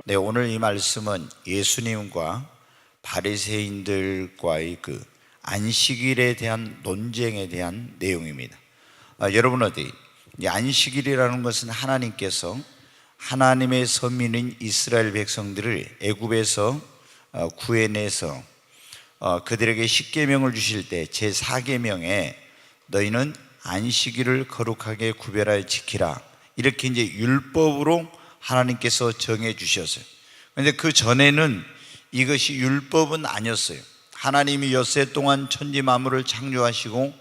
네, 오늘 이 말씀은 예수님과 바리새인들과의 그 안식일에 대한 논쟁에 대한 내용입니다. 여러분 이 안식일이라는 것은 하나님께서 하나님의 선민인 이스라엘 백성들을 애굽에서 구해내서 그들에게 십계명을 주실 때 제4계명에 너희는 안식일을 거룩하게 구별하여 지키라, 이렇게 이제 율법으로 하나님께서 정해 주셨어요. 그런데 그 전에는 이것이 율법은 아니었어요. 하나님이 엿새 동안 천지 만물을 창조하시고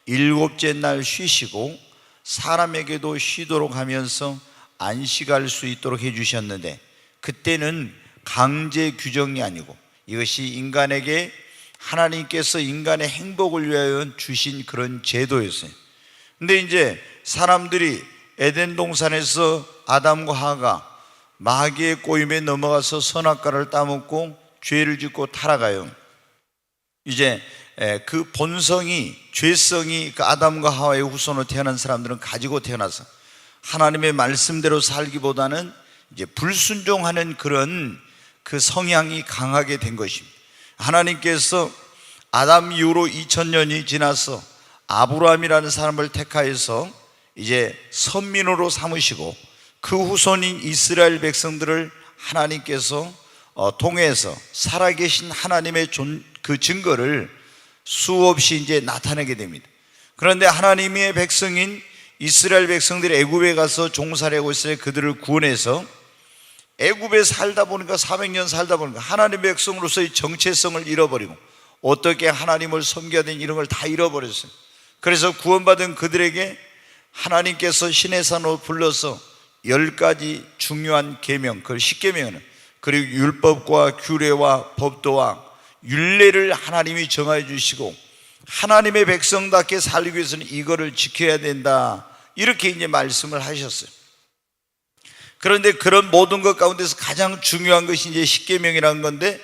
일곱째 날 쉬시고 사람에게도 쉬도록 하면서 안식할 수 있도록 해주셨는데, 그때는 강제 규정이 아니고 이것이 인간에게 하나님께서 인간의 행복을 위하여 주신 그런 제도였어요. 근데 이제 사람들이 에덴 동산에서 아담과 하가 마귀의 꼬임에 넘어가서 선악과를 따먹고 죄를 짓고 타락하여 이제 그 본성이, 죄성이 그 아담과 하와의 후손으로 태어난 사람들은 가지고 태어나서 하나님의 말씀대로 살기보다는 이제 불순종하는 그런 그 성향이 강하게 된 것입니다. 하나님께서 아담 이후로 2000년이 지나서 아브라함이라는 사람을 택하여서 이제 선민으로 삼으시고 그 후손인 이스라엘 백성들을 하나님께서 통해서 살아계신 하나님의 그 증거를 수없이 이제 나타내게 됩니다. 그런데 하나님의 백성인 이스라엘 백성들이 애굽에 가서 종살이 하고 있어요. 그들을 구원해서 애굽에 살다 보니까 400년 살다 보니까 하나님의 백성으로서의 정체성을 잃어버리고 어떻게 하나님을 섬겨야 되는 이런 걸 다 잃어버렸어요. 그래서 구원받은 그들에게 하나님께서 시내산으로 불러서 10가지 중요한 계명, 그걸 십계명은, 그리고 율법과 규례와 법도와 율례를 하나님이 정하여 주시고 하나님의 백성답게 살기 위해서는 이거를 지켜야 된다, 이렇게 이제 말씀을 하셨어요. 그런데 그런 모든 것 가운데서 가장 중요한 것이 이제 십계명이라는 건데,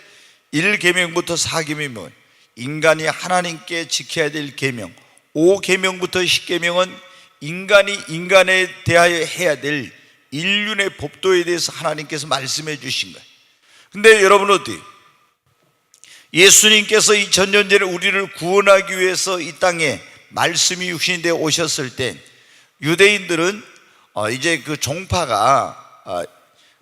1계명부터 4계명은 인간이 하나님께 지켜야 될 계명, 5계명부터 10계명은 인간이 인간에 대하여 해야 될 인륜의 법도에 대해서 하나님께서 말씀해 주신 거예요. 근데 여러분 어때요? 예수님께서 2000년 전에 우리를 구원하기 위해서 이 땅에 말씀이 육신이 되어 오셨을 때 유대인들은 이제 그 종파가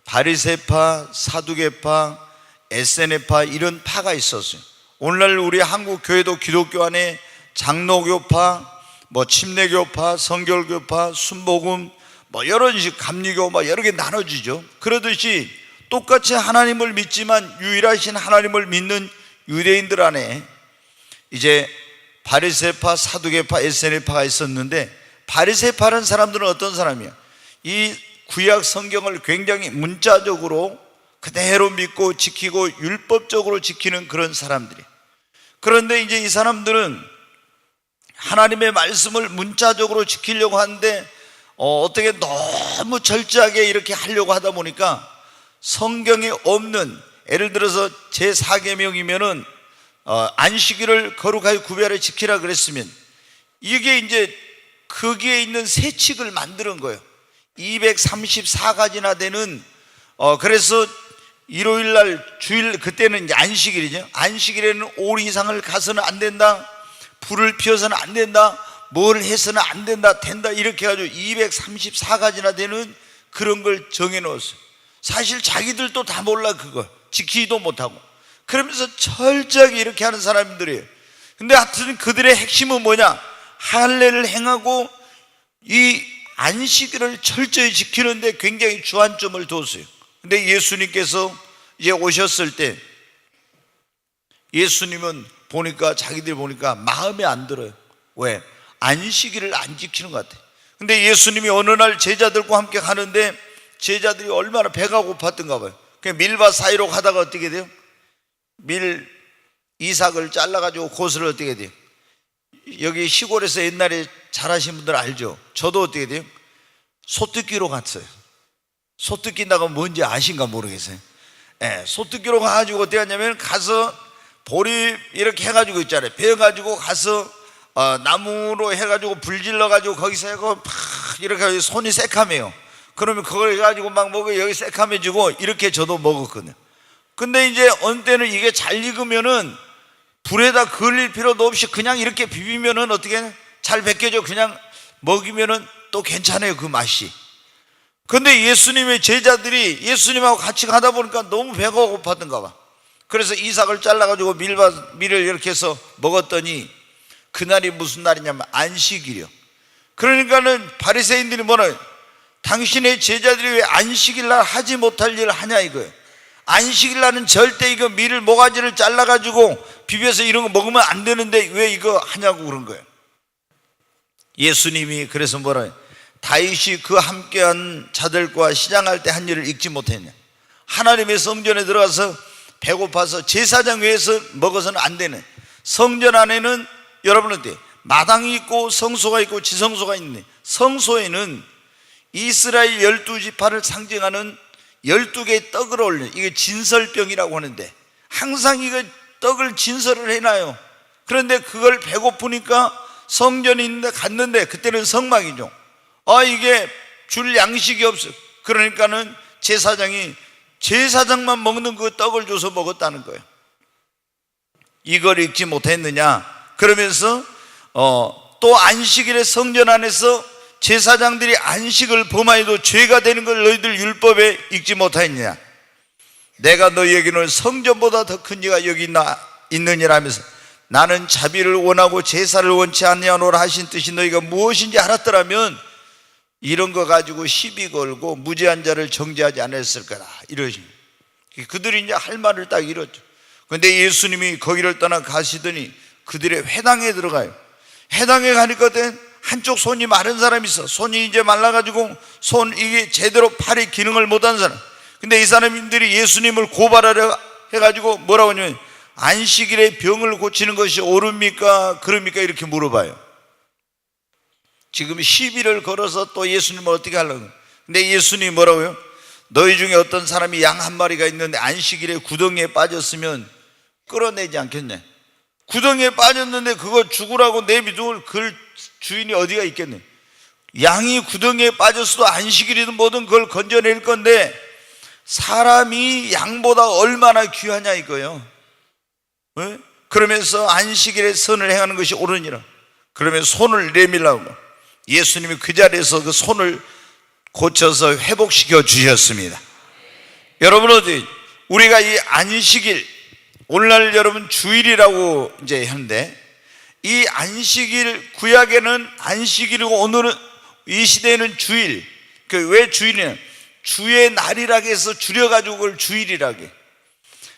바리새파, 사두개파, 에세네파 이런 파가 있었어요. 오늘날 우리 한국 교회도 기독교 안에 장로교파, 침례교파, 성결교파, 순복음, 여러 식 감리교 여러 개 나눠지죠. 그러듯이 똑같이 하나님을 믿지만 유일하신 하나님을 믿는 유대인들 안에 이제 바리새파, 사두개파, 에세네파가 있었는데, 바리새파라는 사람들은 어떤 사람이야? 이 구약 성경을 굉장히 문자적으로 그대로 믿고 지키고 율법적으로 지키는 그런 사람들이에요. 그런데 이제 이 사람들은 하나님의 말씀을 문자적으로 지키려고 하는데 어떻게 너무 철저하게 이렇게 하려고 하다 보니까 성경에 없는, 예를 들어서 제4계명이면은 안식일을 거룩하게 구별해 지키라 그랬으면 이게 이제 거기에 있는 세칙을 만드는 거예요. 234가지나 되는 그래서 일요일날 주일, 그때는 이제 안식일이죠. 안식일에는 5일 이상을 가서는 안 된다, 불을 피워서는 안 된다, 뭘 해서는 안 된다, 된다, 이렇게 해가지고 234가지나 되는 그런 걸 정해놓았어요. 사실 자기들도 다 몰라, 그거 지키지도 못하고. 그러면서 철저하게 이렇게 하는 사람들이에요. 근데 하여튼 그들의 핵심은 뭐냐? 할례를 행하고 이 안식일을 철저히 지키는데 굉장히 주안점을 뒀어요. 근데 예수님께서 이제 오셨을 때 예수님은 보니까, 자기들 보니까 마음에 안 들어요. 왜? 안식일을 안 지키는 것 같아요. 근데 예수님이 어느 날 제자들과 함께 가는데 제자들이 얼마나 배가 고팠던가 봐요. 그냥 밀밭 사이로 가다가 어떻게 돼요? 이삭을 잘라가지고 고스를 어떻게 돼요? 여기 시골에서 옛날에 잘하신 분들 알죠? 저도 어떻게 돼요? 소뜯기로 갔어요. 소뜯긴다고 뭔지 아신가 모르겠어요. 소뜯기로 가가지고 어떻게 하냐면, 가서 보리 이렇게 해가지고 있잖아요. 베어가지고 가서 나무로 해가지고 불 질러가지고 거기서 하고 팍 이렇게 손이 새카매요. 그러면 그걸 가지고 막 먹어 여기 새카매지고 이렇게 저도 먹었거든요. 근데 이제 어느 때는 이게 잘 익으면은 불에다 그을릴 필요도 없이 그냥 이렇게 비비면은 어떻게 잘 벗겨져. 그냥 먹이면은 또 괜찮아요, 그 맛이. 근데 예수님의 제자들이 예수님하고 같이 가다 보니까 너무 배가 고팠던가 봐. 그래서 이삭을 잘라가지고 밀을 이렇게 해서 먹었더니 그날이 무슨 날이냐면 안식일이요. 그러니까는 바리새인들이 뭐라, 당신의 제자들이 왜 안식일 날 하지 못할 일을 하냐 이거예요. 안식일 날은 절대 이거 밀을 모가지를 잘라가지고 비벼서 이런 거 먹으면 안 되는데 왜 이거 하냐고 그런 거예요. 예수님이 그래서 뭐라 해요? 다윗이 그 함께한 자들과 시장할 때 한 일을 잊지 못했냐. 하나님의 성전에 들어가서 배고파서 제사장 외에서 먹어서는 안 되는, 성전 안에는 여러분 어때요? 마당이 있고 성소가 있고 지성소가 있네. 성소에는 이스라엘 12지파를 상징하는 12개의 떡을 올려, 이게 진설병이라고 하는데 항상 이거 떡을 진설을 해놔요. 그런데 그걸 배고프니까 성전이 있는데 갔는데 그때는 성막이죠. 이게 줄 양식이 없어. 그러니까는 제사장이 제사장만 먹는 그 떡을 줘서 먹었다는 거예요. 이걸 잊지 못했느냐. 그러면서 또 안식일에 성전 안에서 제사장들이 안식을 범하여도 죄가 되는 걸 너희들 율법에 읽지 못하였느냐. 내가 너희에게는 성전보다 더 큰 이가 여기 있느니라 하면서 나는 자비를 원하고 제사를 원치 아니하노라 하신 뜻이 너희가 무엇인지 알았더라면 이런 거 가지고 시비 걸고 무죄한 자를 정죄하지 않았을 거다, 이러시. 그들이 이제 할 말을 딱 이뤘죠. 그런데 예수님이 거기를 떠나 가시더니 그들의 회당에 들어가요. 회당에 가니까 한쪽 손이 마른 사람이 있어. 손이 이제 말라가지고 이게 제대로 팔의 기능을 못한 사람. 근데 이 사람들이 예수님을 고발하려 해가지고 뭐라고 하냐면 안식일에 병을 고치는 것이 옳습니까 그럽니까 이렇게 물어봐요. 지금 시비를 걸어서 또 예수님을 어떻게 하려고. 근데 예수님이 뭐라고요? 너희 중에 어떤 사람이 양 한 마리가 있는데 안식일에 구덩이에 빠졌으면 끌어내지 않겠냐. 구덩이에 빠졌는데 그거 죽으라고 내비둘 그 주인이 어디가 있겠네. 양이 구덩이에 빠졌어도 안식일이든 뭐든 그걸 건져낼 건데 사람이 양보다 얼마나 귀하냐 이거예요. 네? 그러면서 안식일에 선을 행하는 것이 옳으니라. 그러면 손을 내밀라고 예수님이 그 자리에서 그 손을 고쳐서 회복시켜 주셨습니다. 여러분 어디 우리가 이 안식일, 오늘날 여러분 주일이라고 이제 하는데 이 안식일, 구약에는 안식일이고 오늘은 이 시대에는 주일. 왜 주일이냐? 주의 날이라고 해서 줄여가지고 그걸 주일이라고 해.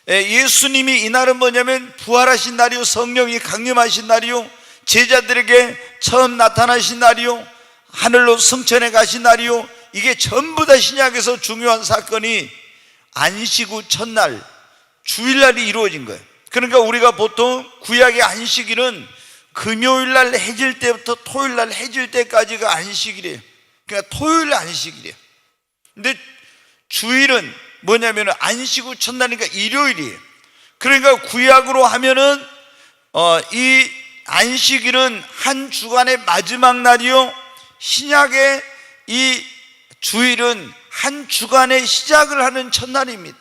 예수님이 이날은 뭐냐면 부활하신 날이요, 성령이 강림하신 날이요, 제자들에게 처음 나타나신 날이요, 하늘로 승천해 가신 날이요, 이게 전부 다 신약에서 중요한 사건이 안식 후 첫날 주일날이 이루어진 거예요. 그러니까 우리가 보통 구약의 안식일은 금요일날 해질 때부터 토요일날 해질 때까지가 안식일이에요. 그러니까 토요일 안식일이에요. 근데 주일은 뭐냐면 안식 후 첫날이니까 일요일이에요. 그러니까 구약으로 하면은 이 안식일은 한 주간의 마지막 날이요, 신약의 이 주일은 한 주간의 시작을 하는 첫날입니다.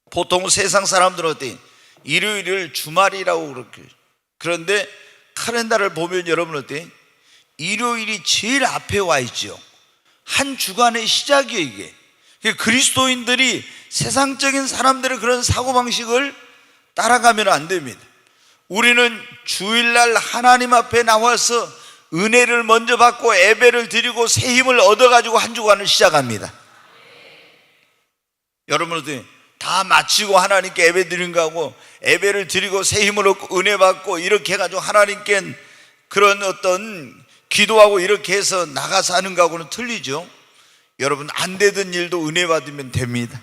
보통 세상 사람들은 어때요? 일요일을 주말이라고 그렇게. 그런데 카렌다를 보면 여러분 어때요? 일요일이 제일 앞에 와 있죠. 한 주간의 시작이에요 이게. 그리스도인들이 세상적인 사람들의 그런 사고방식을 따라가면 안 됩니다. 우리는 주일날 하나님 앞에 나와서 은혜를 먼저 받고 예배를 드리고 새 힘을 얻어가지고 한 주간을 시작합니다. 여러분들 다 마치고 하나님께 예배 드린 거하고 예배를 드리고 새 힘을 얻고 은혜 받고 이렇게 해가지고 하나님께 그런 어떤 기도하고 이렇게 해서 나가서 하는 거하고는 틀리죠. 여러분 안 되던 일도 은혜 받으면 됩니다.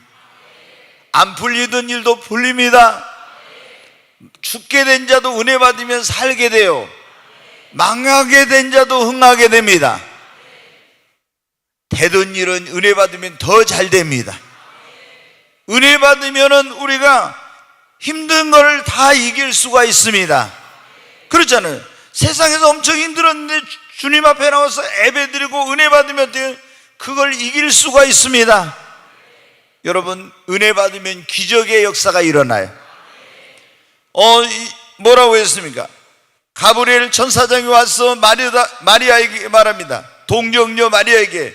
안 풀리던 일도 풀립니다. 죽게 된 자도 은혜 받으면 살게 돼요. 망하게 된 자도 흥하게 됩니다. 되던 일은 은혜 받으면 더 잘 됩니다. 은혜 받으면 우리가 힘든 걸 다 이길 수가 있습니다. 그렇잖아요. 세상에서 엄청 힘들었는데 주님 앞에 나와서 예배드리고 은혜 받으면 돼요. 그걸 이길 수가 있습니다. 여러분, 은혜 받으면 기적의 역사가 일어나요. 뭐라고 했습니까? 가브리엘 천사장이 와서 마리아에게 말합니다. 동정녀 마리아에게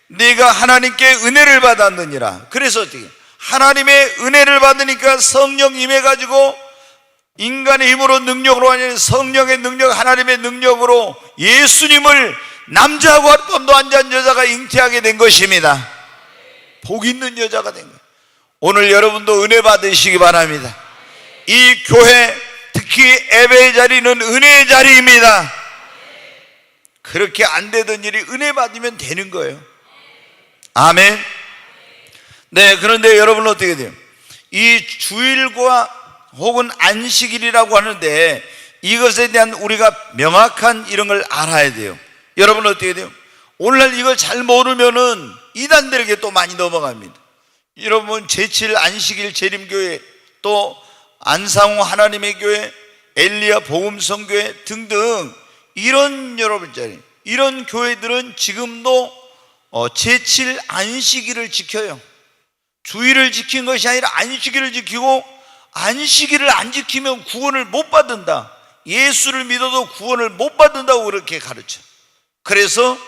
네가 하나님께 은혜를 받았느니라. 그래서 어떻게? 하나님의 은혜를 받으니까 성령 임해가지고 인간의 힘으로 능력으로 아닌 성령의 능력, 하나님의 능력으로 예수님을 남자하고 하룻밤도 안 잔 여자가 잉태하게 된 것입니다. 복 있는 여자가 된 거예요. 오늘 여러분도 은혜 받으시기 바랍니다. 이 교회, 특히 예배의 자리는 은혜의 자리입니다. 그렇게 안 되던 일이 은혜 받으면 되는 거예요. 아멘. 네, 그런데 여러분은 어떻게 돼요? 이 주일과 혹은 안식일이라고 하는데 이것에 대한 우리가 명확한 이런 걸 알아야 돼요. 여러분은 어떻게 돼요? 오늘날 이걸 잘 모르면은 이단들에게 또 많이 넘어갑니다. 여러분, 제7 안식일 재림교회, 또 안상호 하나님의 교회, 엘리야 복음성교회 등등 이런 여러분들, 이런 교회들은 지금도 제7 안식일을 지켜요. 주일을 지킨 것이 아니라 안식일을 지키고, 안식일을 안 지키면 구원을 못 받는다, 예수를 믿어도 구원을 못 받는다고 그렇게 가르쳐. 그래서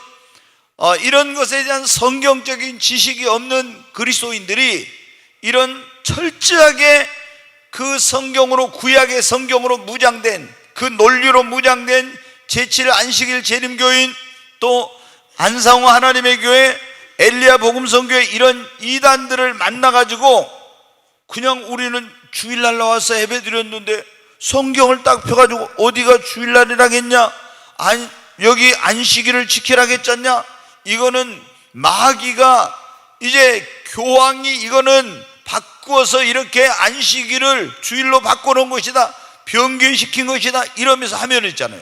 이런 것에 대한 성경적인 지식이 없는 그리스도인들이 이런 철저하게 그 성경으로, 구약의 성경으로 무장된, 그 논리로 무장된 제7 안식일 재림교인, 또 안상호 하나님의 교회, 엘리야 복음성교회, 이런 이단들을 만나가지고 그냥 우리는 주일날 나와서 예배 드렸는데 성경을 딱 펴가지고 어디가 주일날이라겠냐, 여기 안식일을 지키라겠잖냐. 이거는 마귀가 이제 교황이 이거는 바꾸어서 이렇게 안식일을 주일로 바꿔놓은 것이다, 변경시킨 것이다, 이러면서 하면 있잖아요.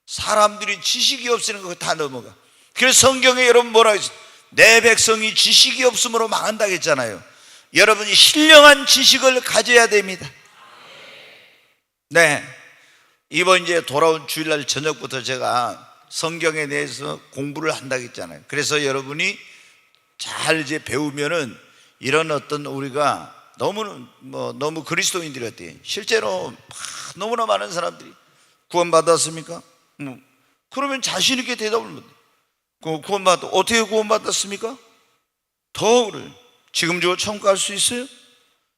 사람들이 지식이 없으니까 그거 다 넘어가. 그래서 성경에 여러분 뭐라고 했어요? 내 백성이 지식이 없으므로 망한다고 했잖아요. 여러분이 신령한 지식을 가져야 됩니다. 네, 이번 이제 돌아온 주일날 저녁부터 제가 성경에 대해서 공부를 한다고 했잖아요. 그래서 여러분이 잘 이제 배우면은 이런 어떤 우리가 너무 그리스도인들이 어때요? 실제로 너무나 많은 사람들이 구원받았습니까? 그러면 자신 있게 대답을 못해. 어떻게 구원받았습니까? 더 그래요. 지금 저 천국 갈 수 있어요?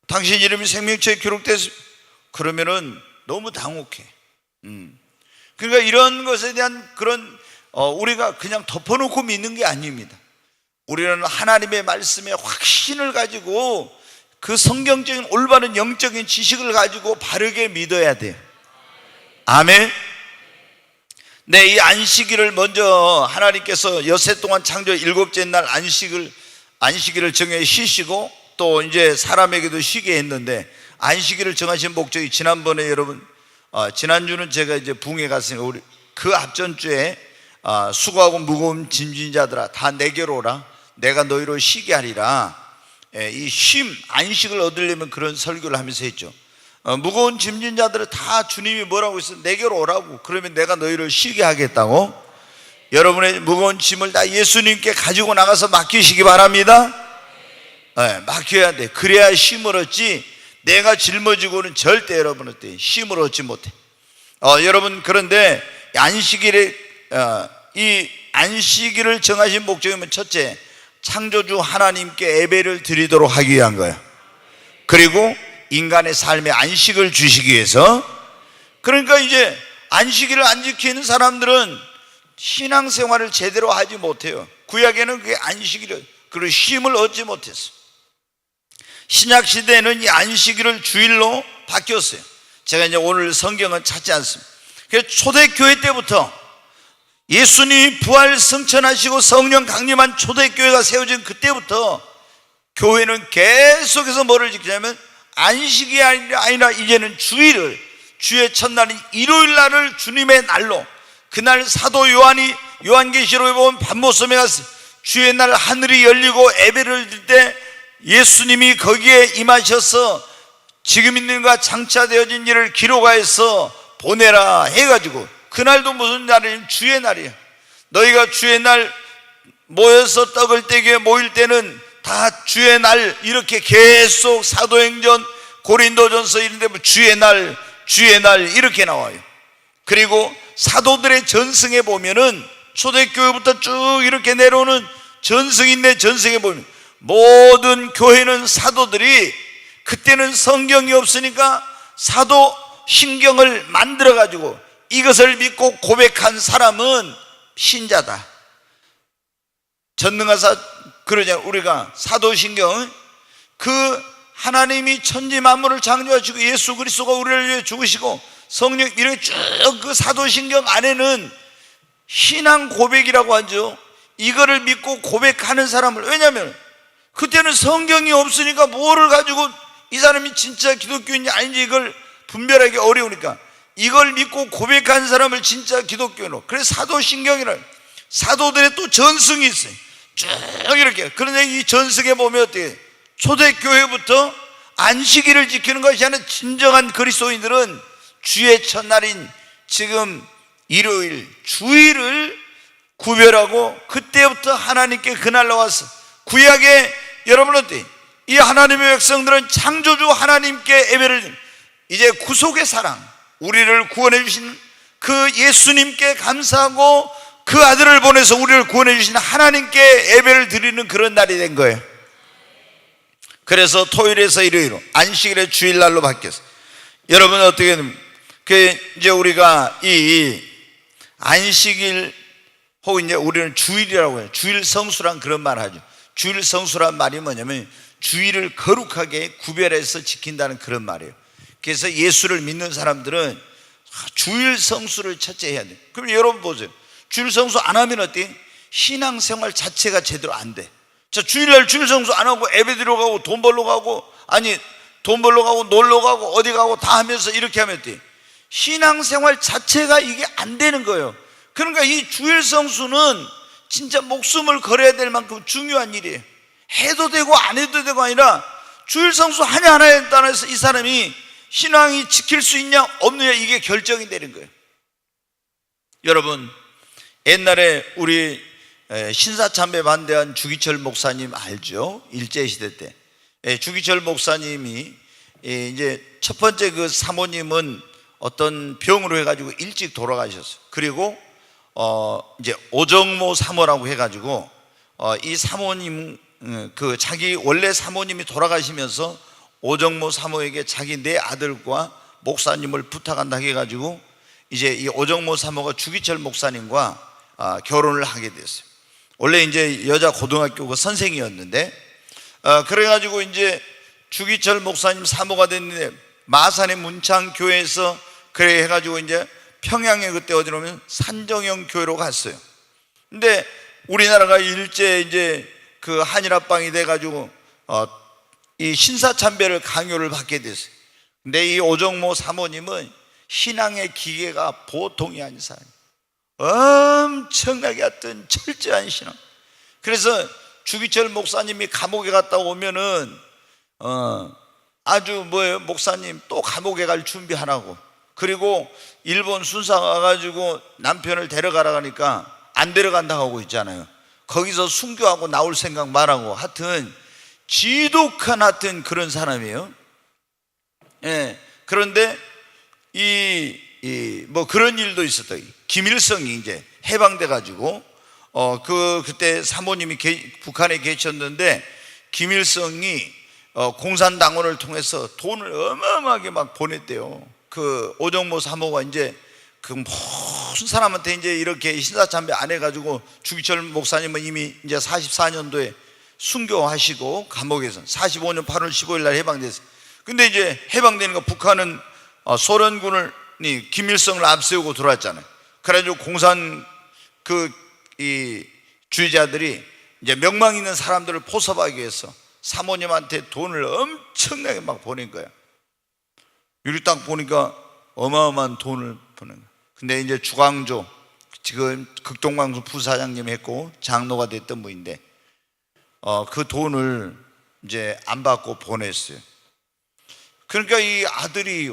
당신 이름이 생명책에 기록됐어요? 그러면은 너무 당혹해. 그러니까 이런 것에 대한 그런 우리가 그냥 덮어놓고 믿는 게 아닙니다. 우리는 하나님의 말씀에 확신을 가지고 그 성경적인 올바른 영적인 지식을 가지고 바르게 믿어야 돼요. 아멘. 네, 이 안식일을 먼저 하나님께서 엿새 동안 창조 7째 날 안식일을 정해 쉬시고, 또 이제 사람에게도 쉬게 했는데, 안식일을 정하신 목적이 지난번에 여러분, 지난주는 제가 이제 붕에 갔으니까 우리 그 앞전주에 수고하고 무거운 짐진 자들아 다 내게로 오라, 내가 너희를 쉬게 하리라. 이 쉼, 안식을 얻으려면 그런 설교를 하면서 했죠. 무거운 짐진 자들은 다 주님이 뭐라고 했어요? 내게로 오라고. 그러면 내가 너희를 쉬게 하겠다고. 여러분의 무거운 짐을 다 예수님께 가지고 나가서 맡기시기 바랍니다. 네, 맡겨야 돼. 그래야 쉼을 얻지, 내가 짊어지고는 절대 여러분한테 쉼을 얻지 못해. 여러분, 그런데 이 안식일을 정하신 목적이면 첫째, 창조주 하나님께 예배를 드리도록 하기 위한 거예요. 그리고 인간의 삶에 안식을 주시기 위해서. 그러니까 이제 안식일을 안 지키는 사람들은 신앙생활을 제대로 하지 못해요. 구약에는 그게 안식일을, 그리고 쉼을 얻지 못했어요. 신약시대에는 이 안식일을 주일로 바뀌었어요. 제가 이제 오늘 성경은 찾지 않습니다. 그래서 초대교회 때부터 예수님이 부활 승천하시고 성령 강림한 초대교회가 세워진 그때부터 교회는 계속해서 뭐를 지키냐면 안식이 아니라 이제는 주일을, 주의 첫날인 일요일 날을 주님의 날로, 그날 사도 요한이 요한계시록에 보면 밤모섬에 가서 주의 날 하늘이 열리고 예배를 드릴 때 예수님이 거기에 임하셔서 지금 있는 것과 장차되어진 일을 기록하여서 보내라 해가지고, 그날도 무슨 날이냐면 주의 날이에요. 너희가 주의 날 모여서 떡을 떼기에 모일 때는 다 주의 날, 이렇게 계속 사도행전, 고린도전서 이런 데 주의 날, 주의 날 이렇게 나와요. 그리고 사도들의 전승에 보면은 초대교회부터 쭉 이렇게 내려오는 전승인데, 전승에 보면 모든 교회는 사도들이, 그때는 성경이 없으니까 사도신경을 만들어 가지고 이것을 믿고 고백한 사람은 신자다. 전능하사 그러냐, 우리가 사도신경, 그 하나님이 천지 만물을 창조하시고 예수 그리스도가 우리를 위해 죽으시고 성령, 이렇게 쭉 그 사도신경 안에는 신앙 고백이라고 하죠. 이거를 믿고 고백하는 사람을, 왜냐하면 그때는 성경이 없으니까 뭐를 가지고 이 사람이 진짜 기독교인지 아닌지 이걸 분별하기 어려우니까 이걸 믿고 고백하는 사람을 진짜 기독교인으로. 그래서 사도신경이라, 사도들의 또 전승이 있어요. 쭉 이렇게. 그런데 이 전승에 보면 어떻게, 초대교회부터 안식일을 지키는 것이 아니라 진정한 그리스도인들은 주의 첫날인 지금 일요일, 주일을 구별하고 그때부터 하나님께 그날로 와서 구약에, 여러분 어때? 이 하나님의 백성들은 창조주 하나님께 예배를, 이제 구속의 사랑, 우리를 구원해 주신 그 예수님께 감사하고 그 아들을 보내서 우리를 구원해 주신 하나님께 예배를 드리는 그런 날이 된 거예요. 그래서 토요일에서 일요일로, 안식일의 주일날로 바뀌었어요. 여러분 어떻게 됩니까? 이제 우리가 이 안식일 혹은 이제 우리는 주일이라고 해요. 주일 성수란 그런 말 하죠. 주일 성수란 말이 뭐냐면 주일을 거룩하게 구별해서 지킨다는 그런 말이에요. 그래서 예수를 믿는 사람들은 주일 성수를 첫째 해야 돼요. 그럼 여러분 보세요. 주일 성수 안 하면 어때? 신앙생활 자체가 제대로 안 돼. 자, 주일날 주일 성수 안 하고 예배 드리러 가고 돈 벌러 가고, 아니 돈 벌러 가고 놀러 가고 어디 가고 다 하면서 이렇게 하면 어때? 신앙생활 자체가 이게 안 되는 거예요. 그러니까 이 주일 성수는 진짜 목숨을 걸어야 될 만큼 중요한 일이에요. 해도 되고 안 해도 되고 아니라 주일 성수 하냐 안 하냐에 따라서 이 사람이 신앙이 지킬 수 있냐 없느냐, 이게 결정이 되는 거예요. 여러분, 옛날에 우리 신사참배 반대한 주기철 목사님 알죠? 일제시대 때 주기철 목사님이 이제 첫 번째 그 사모님은 어떤 병으로 해가지고 일찍 돌아가셨어요. 그리고 이제 오정모 사모라고 해가지고 이 사모님, 그 자기 원래 사모님이 돌아가시면서 오정모 사모에게 자기 네 아들과 목사님을 부탁한다 해가지고 이제 이 오정모 사모가 주기철 목사님과 결혼을 하게 됐어요. 원래 이제 여자 고등학교 그 선생이었는데 그래가지고 이제 주기철 목사님 사모가 됐는데 마산의 문창교회에서 그래 해가지고 이제 평양에 그때 어디로 오면 산정형 교회로 갔어요. 근데 우리나라가 일제 이제 그 한일합방이 돼가지고 이 신사참배를 강요를 받게 됐어요. 근데 이 오정모 사모님은 신앙의 기계가 보통이 아닌 사람이에요. 엄청나게 어떤 철저한 신앙. 그래서 주기철 목사님이 감옥에 갔다 오면은 아주 뭐예요, 목사님 또 감옥에 갈 준비하라고. 그리고 일본 순사 와가지고 남편을 데려가라 하니까 안 데려간다고 하고 있잖아요. 거기서 순교하고 나올 생각 말하고, 하여튼 지독한 하여튼 그런 사람이에요. 예. 그런데 뭐 그런 일도 있었다. 김일성이 이제 해방돼 가지고 그때 사모님이 북한에 계셨는데 김일성이 공산당원을 통해서 돈을 어마어마하게 막 보냈대요. 그 오정모 사모가 이제 그 무슨 사람한테 이제 이렇게 신사참배 안 해가지고 주기철 목사님은 이미 이제 44년도에 순교하시고 감옥에서 45년 8월 15일 날 해방됐어요. 근데 이제 해방되니까 북한은 소련군을 김일성을 앞세우고 들어왔잖아요. 그래가지고 공산 이 주의자들이 이제 명망 있는 사람들을 포섭하기 위해서 사모님한테 돈을 엄청나게 막 보낸 거야. 여기 딱 보니까 어마어마한 돈을 보낸 거야. 근데 이제 주광조, 지금 극동방송 부사장님 했고 장로가 됐던 분인데 그 돈을 이제 안 받고 보냈어요. 그러니까 이 아들이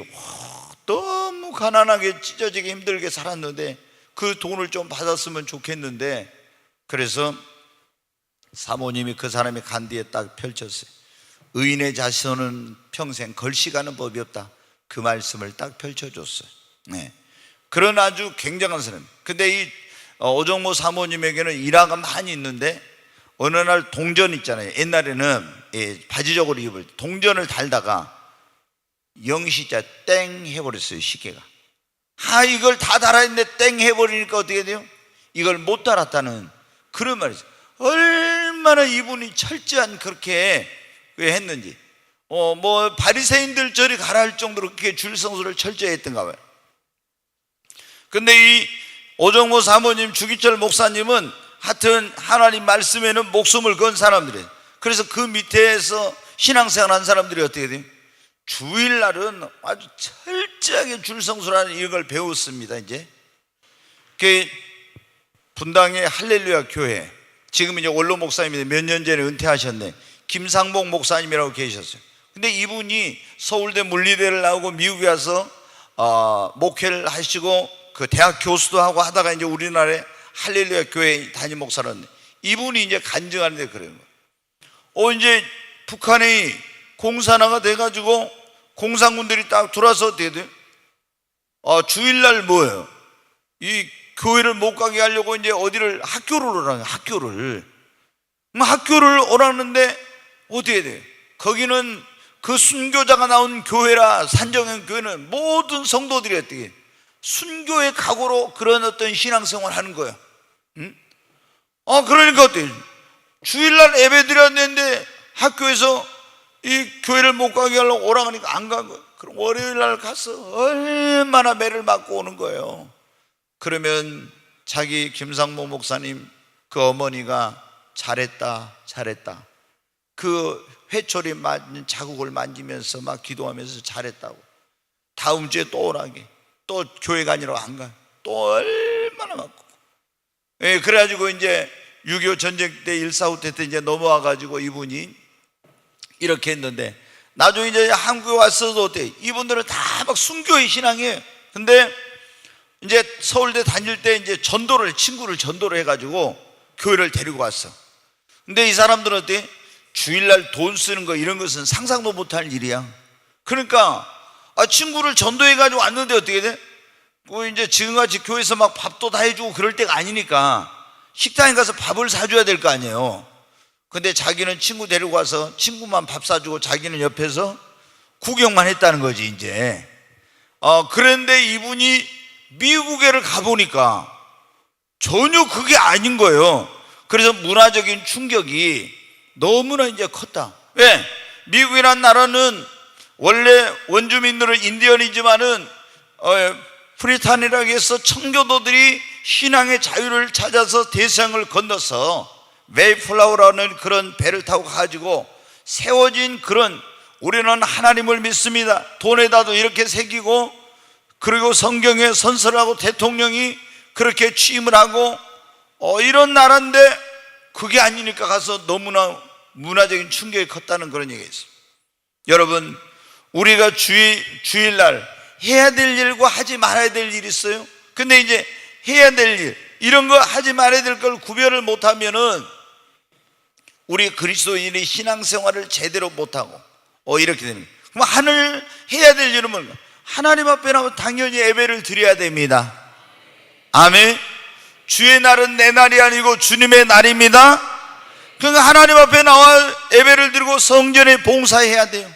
너무 가난하게 찢어지게 힘들게 살았는데 그 돈을 좀 받았으면 좋겠는데, 그래서 사모님이 그 사람이 간 뒤에 딱 펼쳤어요. 의인의 자손은 평생 걸식하는 법이 없다. 그 말씀을 딱 펼쳐줬어요. 네. 그런 아주 굉장한 사람. 근데 이 오정모 사모님에게는 일화가 많이 있는데, 어느 날 동전 있잖아요. 옛날에는 바지적으로 입을 때 동전을 달다가 영시자 땡 해버렸어요. 시계가. 이걸 다 달아있는데 땡 해버리니까 어떻게 돼요? 이걸 못 달았다는 그런 말이죠. 얼마나 이분이 철저한 그렇게 했는지. 뭐 바리새인들 저리 가라 할 정도로 그렇게 줄성수를 철저히 했던가 봐요. 근데 이 오정모 사모님, 주기철 목사님은 하여튼 하나님 말씀에는 목숨을 건 사람들이에요. 그래서 그 밑에서 신앙생활 한 사람들이 어떻게 돼요? 주일날은 아주 철저하게 줄성수라는 이걸 배웠습니다. 이제 그 분당의 할렐루야 교회, 지금 이제 원로 목사님인데 몇 년 전에 은퇴하셨네. 김상복 목사님이라고 계셨어요. 근데 이분이 서울대 물리대를 나오고 미국에 와서 목회를 하시고 그 대학 교수도 하고 하다가 이제 우리나라에 할렐루야 교회 담임 목사라는데, 이분이 이제 간증하는데 그래요. 이제 북한이 공산화가 돼가지고 공산군들이 딱 들어와서 어떻게 돼요? 주일날 뭐예요? 이 교회를 못 가게 하려고 이제 어디를 학교를 오라는, 학교를 오라는데 어떻게 돼요? 거기는 그 순교자가 나온 교회라, 산정형 교회는 모든 성도들이 어떻게 해요? 순교의 각오로 그런 어떤 신앙생활을 하는 거예요. 응? 그러니까 어때요? 주일날 예배 드렸는데 학교에서 이 교회를 못 가게 하려고 오라 하니까 안 간 거예요. 그럼 월요일날 가서 얼마나 매를 맞고 오는 거예요. 그러면 자기 김상모 목사님 그 어머니가 잘했다 그 회초리 맞은 자국을 만지면서 막 기도하면서 잘했다고, 다음 주에 또 오라게, 또 교회가 아니라 안 가요. 또 얼마나 맞고. 그래가지고 이제 6.25 전쟁 때 1.4후 때 이제 넘어와가지고 이분이 이렇게 했는데, 나중에 이제 한국에 왔어도 어때? 이분들은 다 막 순교의 신앙이에요. 근데 이제 서울대 다닐 때 이제 친구를 전도를 해가지고 교회를 데리고 왔어. 근데 이 사람들은 어때? 주일날 돈 쓰는 거 이런 것은 상상도 못할 일이야. 그러니까 친구를 전도해가지고 왔는데 어떻게 돼? 이제 지금같이 교회에서 막 밥도 다 해주고 그럴 때가 아니니까 식당에 가서 밥을 사줘야 될 거 아니에요. 근데 자기는 친구 데리고 와서 친구만 밥 사주고 자기는 옆에서 구경만 했다는 거지 이제. 그런데 이분이 미국에를 가보니까 전혀 그게 아닌 거예요. 그래서 문화적인 충격이 너무나 이제 컸다. 왜? 미국이란 나라는 원래 원주민들은 인디언이지만은 프리탄이라고 해서 청교도들이 신앙의 자유를 찾아서 대서양을 건너서 메이플라워라는 그런 배를 타고 가지고 세워진 그런, 우리는 하나님을 믿습니다, 돈에다도 이렇게 새기고, 그리고 성경에 선서하고 대통령이 그렇게 취임을 하고 이런 나라인데 그게 아니니까 가서 너무나 문화적인 충격이 컸다는 그런 얘기가 있어요. 여러분, 우리가 주일날 해야 될 일과 하지 말아야 될 일이 있어요. 근데 이제 해야 될 일, 이런 거 하지 말아야 될 걸 구별을 못하면은 우리 그리스도인의 신앙생활을 제대로 못하고 이렇게 되는 거예요. 그럼 하늘 해야 될 일은 뭔가? 하나님 앞에 나면 당연히 예배를 드려야 됩니다. 아멘. 주의 날은 내 날이 아니고 주님의 날입니다. 그러니까 하나님 앞에 나와 예배를 드리고 성전에 봉사해야 돼요.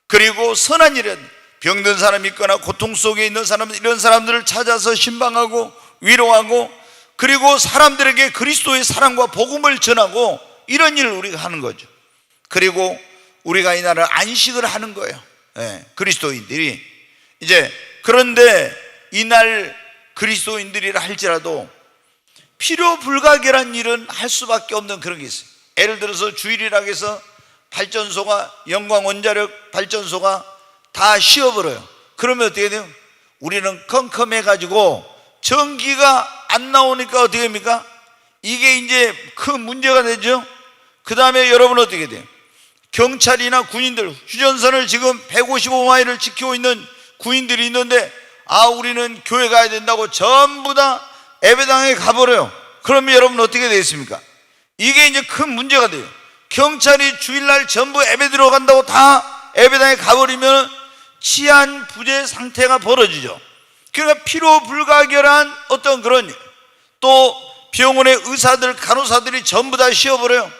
그리고 선한 일은 병든 사람 있거나 고통 속에 있는 사람, 이런 사람들을 찾아서 신방하고 위로하고, 그리고 사람들에게 그리스도의 사랑과 복음을 전하고, 이런 일을 우리가 하는 거죠. 그리고 우리가 이 날을 안식을 하는 거예요. 그리스도인들이 이제. 그런데 이날 그리스도인들이라 할지라도 필요 불가결한 일은 할 수밖에 없는 그런 게 있어요. 예를 들어서 주일이라고 해서 발전소가, 영광 원자력 발전소가 다 쉬어버려요. 그러면 어떻게 돼요? 우리는 컴컴해가지고 전기가 안 나오니까 어떻게 됩니까? 이게 이제 큰 문제가 되죠. 그 다음에 여러분 어떻게 돼요? 경찰이나 군인들, 휴전선을 지금 155마일을 지키고 있는 군인들이 있는데, 우리는 교회 가야 된다고 전부 다 예배당에 가버려요. 그러면 여러분 어떻게 되겠습니까? 이게 이제 큰 문제가 돼요. 경찰이 주일날 전부 예배 들어간다고 다 예배당에 가버리면 치안 부재 상태가 벌어지죠. 그러니까 피로 불가결한 어떤 그런 일, 또 병원의 의사들, 간호사들이 전부 다 쉬어버려요.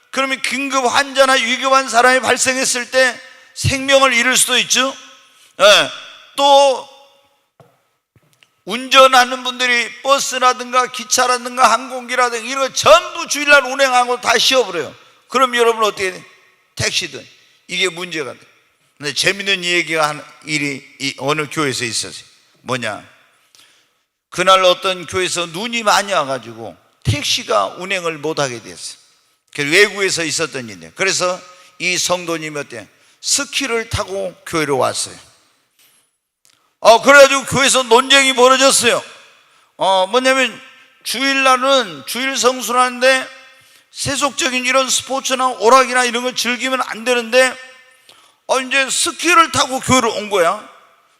그러면 긴급 환자나 위급한 사람이 발생했을 때 생명을 잃을 수도 있죠. 또 운전하는 분들이 버스라든가 기차라든가 항공기라든가 이런 거 전부 주일날 운행하고 다 쉬어버려요. 그럼 여러분 어떻게 돼? 택시든 이게 문제가 돼. 근데 재밌는 얘기가 한 일이 어느 교회에서 있었어요. 뭐냐, 그날 어떤 교회에서 눈이 많이 와가지고 택시가 운행을 못하게 됐어요. 외국에서 있었던 일이에요. 그래서 이 성도님이 어때요? 스키를 타고 교회로 왔어요. 그래가지고 교회에서 논쟁이 벌어졌어요. 뭐냐면 주일날은 주일 성수하는데 세속적인 이런 스포츠나 오락이나 이런 걸 즐기면 안 되는데 이제 스키를 타고 교회로 온 거야.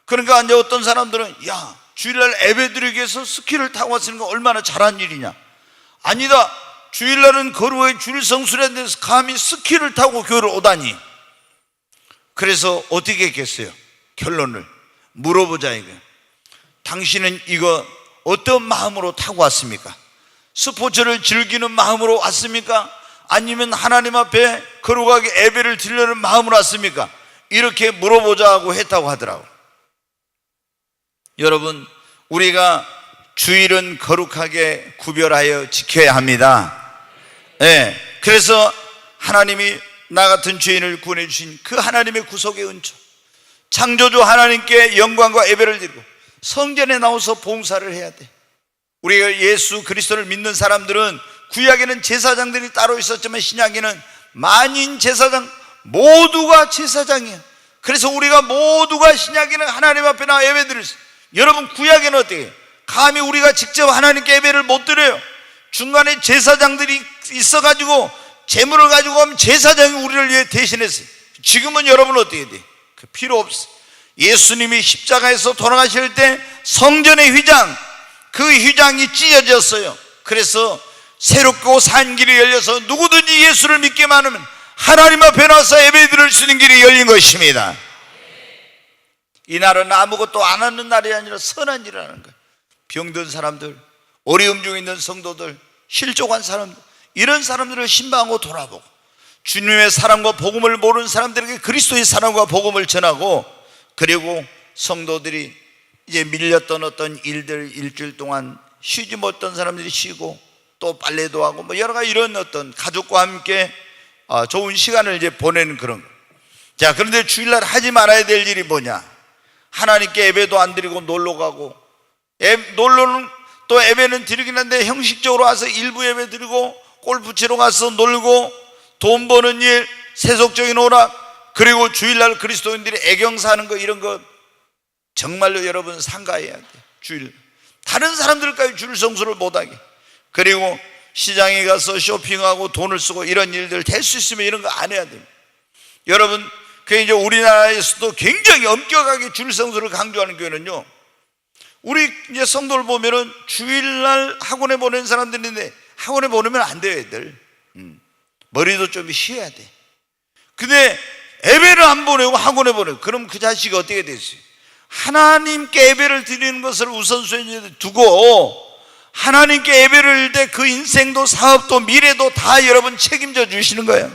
그러니까 이제 어떤 사람들은 야, 주일날 예배 드리기 위해서 스키를 타고 왔으니까 얼마나 잘한 일이냐. 아니다, 주일날은 거루의 주일 성수라는 데서 감히 스키를 타고 교회로 오다니. 그래서 어떻게 했겠어요? 결론을 물어보자 이거예요. 당신은 이거 어떤 마음으로 타고 왔습니까? 스포츠를 즐기는 마음으로 왔습니까? 아니면 하나님 앞에 거룩하게 예배를 드리려는 마음으로 왔습니까? 이렇게 물어보자고 했다고 하더라고요. 여러분, 우리가 주일은 거룩하게 구별하여 지켜야 합니다. 그래서 하나님이 나 같은 죄인을 구원해 주신 그 하나님의 구속의 은총, 창조주 하나님께 영광과 예배를 드리고 성전에 나와서 봉사를 해야 돼. 우리가 예수 그리스도를 믿는 사람들은 구약에는 제사장들이 따로 있었지만 신약에는 만인 제사장 모두가 제사장이에요. 그래서 우리가 모두가 신약에는 하나님 앞에 나와 예배 드릴 수 있어요. 여러분, 구약에는 어떻게 해요? 감히 우리가 직접 하나님께 예배를 못 드려요. 중간에 제사장들이 있어가지고 재물을 가지고 오면 제사장이 우리를 대신했어요. 지금은 여러분 어떻게 돼? 그 필요 없어. 예수님이 십자가에서 돌아가실 때 성전의 휘장, 그 휘장이 찢어졌어요. 그래서 새롭고 산 길이 열려서 누구든지 예수를 믿기만 하면 하나님 앞에 나와서 예배 드릴 수 있는 길이 열린 것입니다. 이 날은 아무것도 안 하는 날이 아니라 선한 일을 하는 거예요. 병든 사람들, 어려움 중에 있는 성도들, 실족한 사람들, 이런 사람들을 신방하고 돌아보고 주님의 사랑과 복음을 모르는 사람들에게 그리스도의 사랑과 복음을 전하고, 그리고 성도들이 이제 밀렸던 어떤 일들 일주일 동안 쉬지 못했던 사람들이 쉬고 또 빨래도 하고 뭐 여러 가지 이런 어떤 가족과 함께 좋은 시간을 이제 보내는 그런 거. 자, 그런데 주일날 하지 말아야 될 일이 뭐냐? 하나님께 예배도 안 드리고 놀러 가고, 놀러는 또 예배는 드리긴 한데 형식적으로 와서 일부 예배 드리고 골프 치러 가서 놀고 돈 버는 일, 세속적인 오락, 그리고 주일날 그리스도인들이 애경사하는 거, 이런 거 정말로 여러분 삼가해야 돼. 주일 다른 사람들까지 주일 성수를 못하게, 그리고 시장에 가서 쇼핑하고 돈을 쓰고 이런 일들 될 수 있으면 이런 거 안 해야 됩니다. 여러분, 그 이제 우리나라에서도 굉장히 엄격하게 주일 성수를 강조하는 교회는요, 우리 이제 성도를 보면은 주일날 학원에 보내는 사람들인데 학원에 보내면 안 돼요. 애들 머리도 좀 쉬어야 돼. 근데 예배를 안 보내고 학원에 보내고, 그럼 그 자식이 어떻게 됐어요? 하나님께 예배를 드리는 것을 우선순위에 두고 하나님께 예배를 드릴 때 그 인생도 사업도 미래도 다 여러분 책임져 주시는 거예요.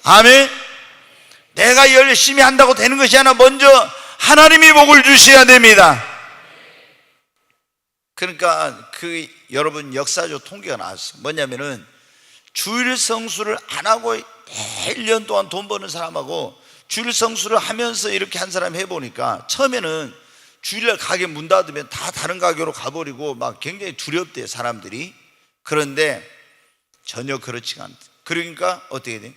아멘. 내가 열심히 한다고 되는 것이 아니라 먼저 하나님이 복을 주셔야 됩니다. 그러니까 그 여러분 역사적 통계가 나왔어요. 뭐냐면은 주일 성수를 안 하고 1년 동안 돈 버는 사람하고 주일 성수를 하면서 이렇게 한 사람 해보니까 처음에는 주일날 가게 문 닫으면 다 다른 가게로 가버리고 막 굉장히 두렵대요, 사람들이. 그런데 전혀 그렇지가 않대. 그러니까 어떻게 돼?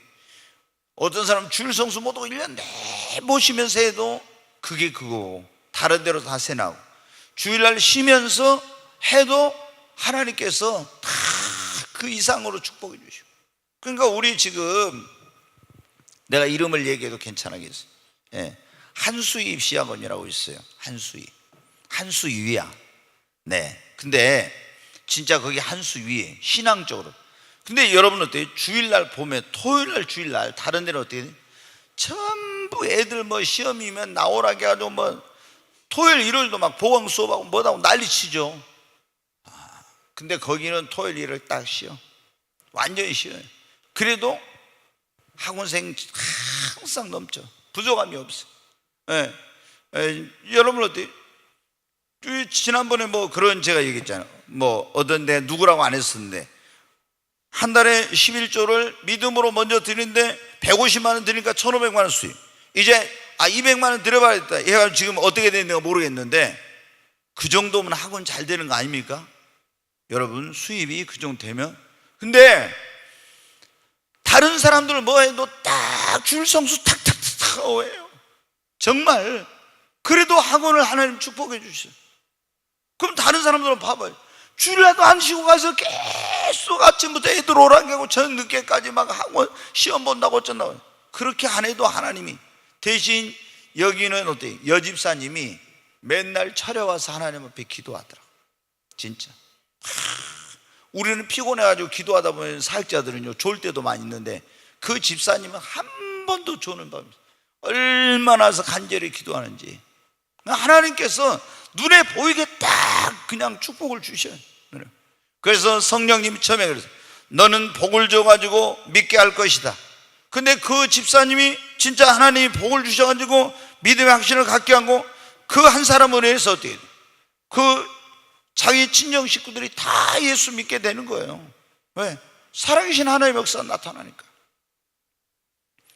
어떤 사람 주일 성수 못하고 1년 내 모시면서 해도 그게 그거 다른 데로 다 새나고, 주일날 쉬면서 해도 하나님께서 다 그 이상으로 축복해 주시고. 그러니까 우리 지금 내가 이름을 얘기해도 괜찮겠어요. 한수희 입시학원이라고 있어요. 한수위야. 네. 근데 진짜 거기 한수위에 신앙적으로 근데 여러분 어때요? 주일날 보면 토요일날 주일날 다른 데는 어때요? 전부 애들 뭐 시험이면 나오라게 해가지고 뭐 토요일 일요일도 막 보강 수업하고 뭐하고 난리치죠. 근데 거기는 토요일 일요일 딱 쉬어. 완전히 쉬어요. 그래도 학원생 항상 넘쳐. 부족함이 없어. 예. 여러분 어때요? 지난번에 뭐 그런 제가 얘기했잖아요. 뭐 어떤 데 누구라고 안 했었는데 한 달에 11조를 믿음으로 먼저 드리는데 150만 원 드리니까 1,500만 원 수입. 이제 200만 원 드려봐야겠다. 얘가 지금 어떻게 되는가 모르겠는데 그 정도면 학원 잘 되는 거 아닙니까? 여러분 수입이 그 정도 되면. 근데 다른 사람들은 뭐 해도 딱 줄 성수 탁탁탁 해요. 정말. 그래도 학원을 하나님 축복해 주셔요. 그럼 다른 사람들은 봐봐요. 주일날도 안 쉬고 가서 계속 아침부터 애들 오라게 하고 저녁 늦게까지 막 학원 시험 본다고 어쩐다고. 그렇게 안 해도 하나님이 대신 여기는 어때요? 여집사님이 맨날 차려와서 하나님 앞에 기도하더라고. 진짜. 우리는 피곤해가지고 기도하다 보면 사역자들은요 졸 때도 많이 있는데 그 집사님은 한 번도 조는 밤이 얼마나 간절히 기도하는지 하나님께서 눈에 보이게 딱 그냥 축복을 주셔요. 그래서 성령님이 처음에 그랬어요. 너는 복을 줘가지고 믿게 할 것이다. 근데 그 집사님이 진짜 하나님이 복을 주셔가지고 믿음의 확신을 갖게 하고 그 한 사람을 위해서 어떻게 돼요? 그 자기 친정 식구들이 다 예수 믿게 되는 거예요. 왜? 살아계신 하나님의 역사가 나타나니까.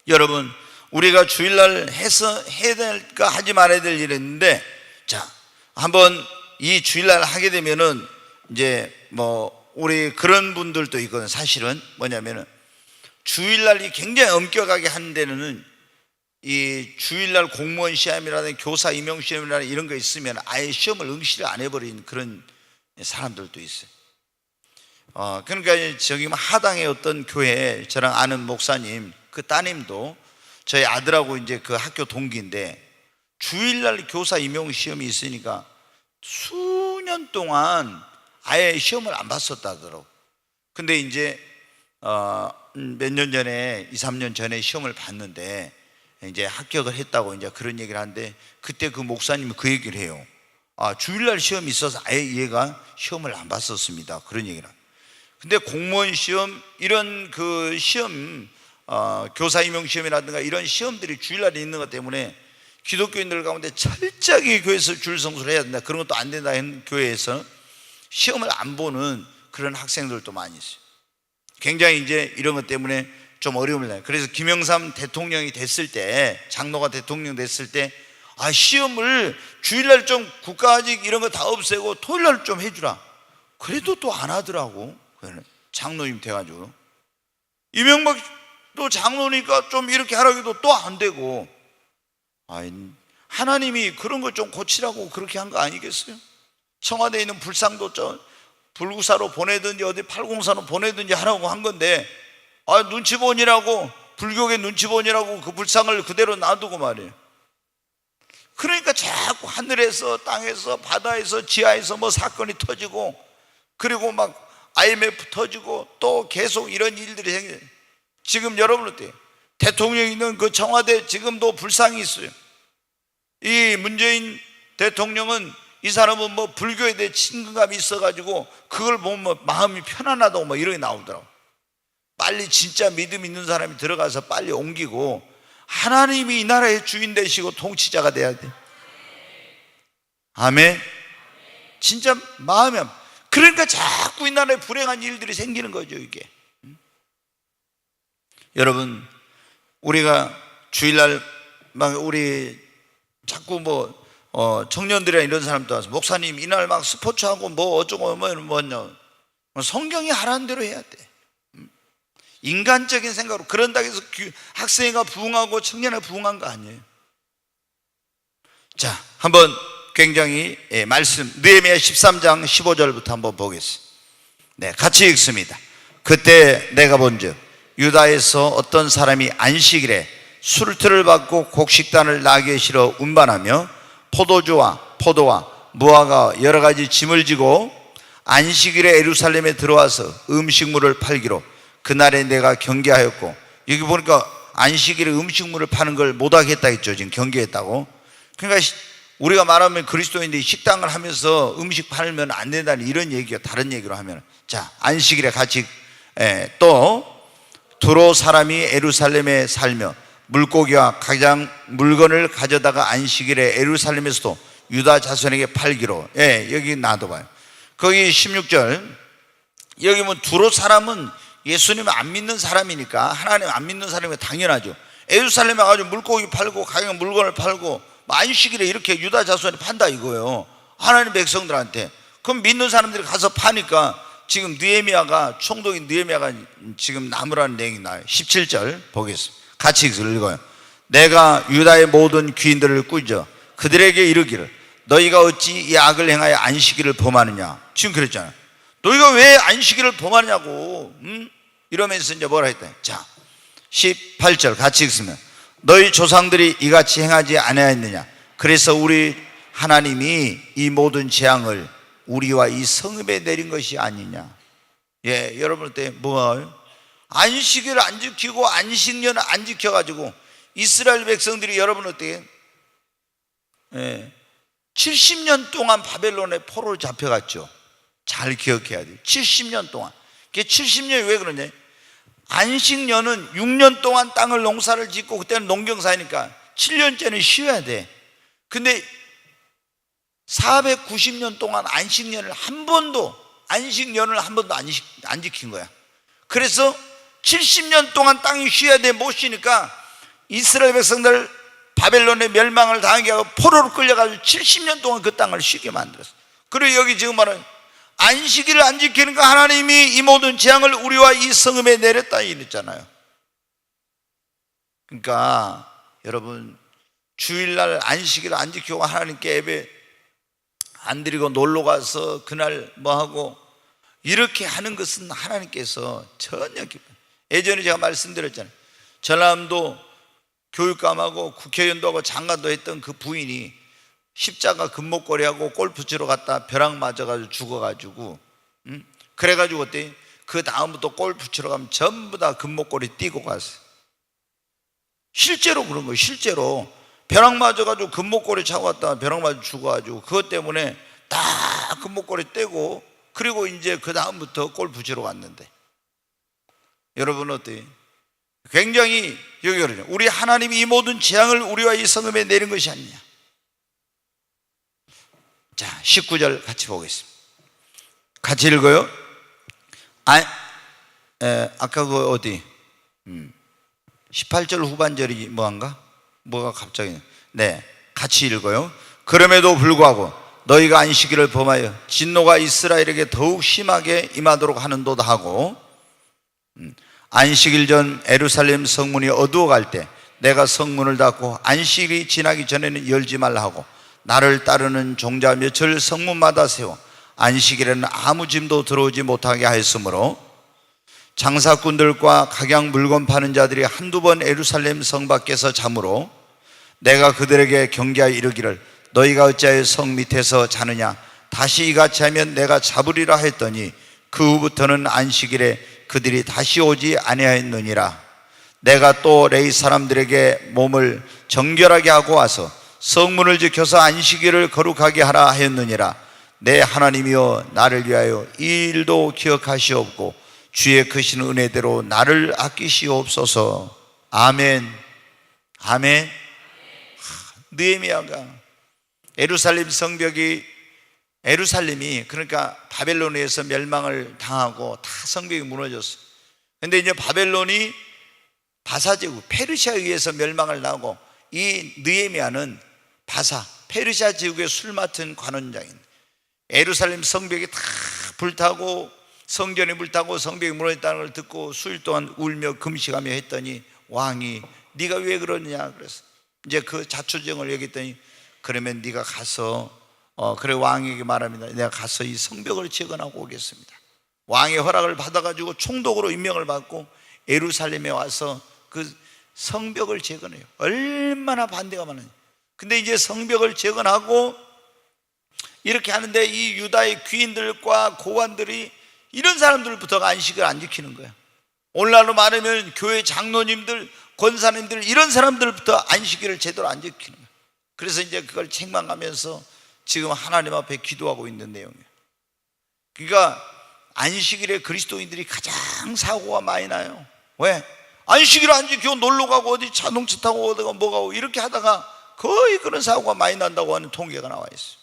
여러분 우리가 주일날 해야 될까 하지 말아야 될 일이 있는데, 자 한번 이 주일날 하게 되면은 이제 뭐 우리 그런 분들도 있거든. 사실은 뭐냐면은 주일날이 굉장히 엄격하게 하는 데는 이 주일날 공무원 시험이라든지 교사 임용 시험이라든지 이런 거 있으면 아예 시험을 응시를 안 해버린 그런 사람들도 있어요. 그러니까 저기 하당의 어떤 교회에 저랑 아는 목사님 그 따님도 저희 아들하고 이제 그 학교 동기인데 주일날 교사 임용 시험이 있으니까 수년 동안 아예 시험을 안 봤었다더라고. 근데 이제 몇 년 전에 2, 3년 전에 시험을 봤는데 이제 합격을 했다고 이제 그런 얘기를 하는데 그때 그 목사님이 그 얘기를 해요. 주일날 시험이 있어서 아예 얘가 시험을 안 봤었습니다. 그런 얘기를 합니다. 근데 공무원 시험 이런 그 시험 교사 임용 시험이라든가 이런 시험들이 주일날에 있는 것 때문에 기독교인들 가운데 철저하게 교회에서 줄 성수를 해야 된다. 그런 것도 안 된다 하는 교회에서 시험을 안 보는 그런 학생들도 많이 있어요. 굉장히 이제 이런 것 때문에 좀 어려움을 내요. 그래서 김영삼 대통령이 됐을 때, 장로가 대통령 됐을 때 시험을 주일날 좀 국가직 이런 거 다 없애고 토요일날 좀 해주라. 그래도 또 안 하더라고. 장로님 돼가지고. 이명박도 장로니까 좀 이렇게 하라고 해도 또 안 되고. 하나님이 그런 걸 좀 고치라고 그렇게 한 거 아니겠어요? 청와대에 있는 불상도 좀 불구사로 보내든지 어디 팔공사로 보내든지 하라고 한 건데 눈치 보니라고, 불교계 눈치 보니라고 그 불상을 그대로 놔두고 말이에요. 그러니까 자꾸 하늘에서 땅에서 바다에서 지하에서 뭐 사건이 터지고, 그리고 막 IMF 터지고 또 계속 이런 일들이 생겨요. 지금 여러분 어때요? 대통령이 있는 그 청와대 지금도 불상이 있어요. 이 문재인 대통령은 이 사람은 뭐 불교에 대해 친근감이 있어가지고 그걸 보면 뭐 마음이 편안하다고 뭐 이런 게 나오더라고. 빨리 진짜 믿음 있는 사람이 들어가서 빨리 옮기고 하나님이 이 나라의 주인 되시고 통치자가 돼야 돼. 아멘. 진짜 마음이 그러니까 자꾸 이 나라에 불행한 일들이 생기는 거죠. 이게 여러분 우리가 주일날 막 우리 자꾸 뭐 청년들이나 이런 사람들 와서 목사님 이날 막 스포츠하고 뭐 어쩌고 뭐냐, 성경이 하라는 대로 해야 돼. 인간적인 생각으로 그런다고 해서 학생회가 부흥하고 청년회가 부흥한 거 아니에요. 자, 한번 굉장히 말씀 느헤미야 13장 15절부터 한번 보겠습니다. 네, 같이 읽습니다. 그때 내가 본즉 유다에서 어떤 사람이 안식일에 술틀을 받고 곡식단을 나귀에 실어 운반하며 포도주와 포도와 무화과 여러 가지 짐을 지고 안식일에 예루살렘에 들어와서 음식물을 팔기로 그날에 내가 경계하였고, 여기 보니까 안식일에 음식물을 파는 걸 못하겠다 했죠. 지금 경계했다고. 그러니까 우리가 말하면 그리스도인들이 식당을 하면서 음식 팔면 안 된다는 이런 얘기가 다른 얘기로 하면, 자, 안식일에 같이 또 두로 사람이 예루살렘에 살며 물고기와 가장 물건을 가져다가 안식일에 예루살렘에서도 유다 자손에게 팔기로. 여기 놔둬봐요. 거기 16절 여기 뭐 두로 사람은 예수님을 안 믿는 사람이니까, 하나님 안 믿는 사람이 당연하죠. 예루살렘에 가가지고 물고기 팔고 가격 물건을 팔고 안식일에 이렇게 유다 자손이 판다 이거예요, 하나님 백성들한테. 그럼 믿는 사람들이 가서 파니까 지금 느헤미야가, 총독인 느헤미야가 지금 나무라는 내용이 나와요. 17절 보겠습니다. 같이 읽어요. 내가 유다의 모든 귀인들을 꾸짖어 그들에게 이르기를 너희가 어찌 이 악을 행하여 안식일을 범하느냐. 지금 그랬잖아요. 너희가 왜 안식일을 범하냐고. 이러면서 이제 뭐라 했다. 자, 18절 같이 읽으면 너희 조상들이 이같이 행하지 아니하였느냐. 그래서 우리 하나님이 이 모든 재앙을 우리와 이 성읍에 내린 것이 아니냐. 여러분 때 뭐예요? 안식일을 안 지키고 안식년을 안 지켜가지고 이스라엘 백성들이 여러분 어때요? 70년 동안 바벨론의 포로로 잡혀갔죠. 잘 기억해야 돼요. 70년 동안. 그게 70년이 왜 그러냐? 안식년은 6년 동안 땅을 농사를 짓고, 그때는 농경사니까 7년째는 쉬어야 돼. 근데 490년 동안 안식년을 한 번도 안 지킨 거야. 그래서 70년 동안 땅이 쉬어야 돼. 못 쉬니까 이스라엘 백성들 바벨론의 멸망을 당하게 하고 포로로 끌려가지고 70년 동안 그 땅을 쉬게 만들었어. 그리고 여기 지금 말하는 안식일을 안 지키니까 하나님이 이 모든 재앙을 우리와 이 성읍에 내렸다 이랬잖아요. 그러니까 여러분, 주일날 안식일을 안 지키고 하나님께 예배 안 드리고 놀러 가서 그날 뭐하고 이렇게 하는 것은 하나님께서 전혀 예전에 제가 말씀드렸잖아요. 전남도 교육감하고 국회의원도 하고 장관도 했던 그 부인이 십자가 금목걸이하고 골프 치러 갔다 벼락 맞아가지고 죽어가지고, 그래가지고 어때? 그 다음부터 골프 치러 가면 전부 다 금목걸이 띄고 갔어요. 실제로 그런 거예요. 실제로 벼락 맞아가지고 금목걸이 차고 갔다 벼락 맞아 죽어가지고 그것 때문에 다 금목걸이 떼고, 그리고 이제 그 다음부터 골프 치러 갔는데, 여러분 어때요? 굉장히 여기 그러죠. 우리 하나님이 이 모든 재앙을 우리와 이 성읍에 내린 것이 아니냐. 자, 19절 같이 보겠습니다. 같이 읽어요. 아까 그 어디 18절 후반절이 뭐한가? 뭐가 갑자기. 같이 읽어요. 그럼에도 불구하고 너희가 안식일을 범하여 진노가 이스라엘에게 더욱 심하게 임하도록 하는도다 하고, 안식일 전 예루살렘 성문이 어두워갈 때 내가 성문을 닫고 안식일이 지나기 전에는 열지 말라 하고, 나를 따르는 종자 며칠 성문마다 세워 안식일에는 아무 짐도 들어오지 못하게 하였으므로 장사꾼들과 각양 물건 파는 자들이 한두 번 예루살렘 성 밖에서 자므로 내가 그들에게 경계하여 이르기를 너희가 어찌하여 성 밑에서 자느냐. 다시 이같이 하면 내가 잡으리라 했더니 그 후부터는 안식일에 그들이 다시 오지 아니하였느니라. 내가 또 레위 사람들에게 몸을 정결하게 하고 와서 성문을 지켜서 안식일을 거룩하게 하라 하였느니라. 내 하나님이여 나를 위하여 이 일도 기억하시옵고 주의 크신 은혜대로 나를 아끼시옵소서. 아멘. 아멘. 느헤미야가 예루살렘 성벽이, 예루살렘이 그러니까 바벨론에서 멸망을 당하고 다 성벽이 무너졌어. 근데 이제 바벨론이 바사제국 페르시아에 의해서 멸망을 당하고, 이 느헤미야는 페르시아 제국의 술 맡은 관원장인, 예루살렘 성벽이 다 불타고 성전이 불타고 성벽이 무너졌다는 걸 듣고 수일 동안 울며 금식하며 했더니 왕이 네가 왜 그러느냐 그래서 이제 그 자초지종을 얘기했더니, 그러면 네가 가서 그래 왕에게 말합니다. 내가 가서 이 성벽을 재건하고 오겠습니다. 왕의 허락을 받아가지고 총독으로 임명을 받고 예루살렘에 와서 그 성벽을 재건해요. 얼마나 반대가 많으냐. 근데 이제 성벽을 재건하고 이렇게 하는데 이 유다의 귀인들과 고관들이, 이런 사람들부터가 안식을 안 지키는 거야. 오늘날로 말하면 교회 장로님들, 권사님들 이런 사람들부터 안식일을 제대로 안 지키는 거예요. 그래서 이제 그걸 책망하면서 지금 하나님 앞에 기도하고 있는 내용이에요. 그러니까 안식일에 그리스도인들이 가장 사고가 많이 나요. 왜? 안식일 안 지키고 놀러 가고 어디 자동차 타고 어디가 뭐 가고 이렇게 하다가 거의 그런 사고가 많이 난다고 하는 통계가 나와 있어요.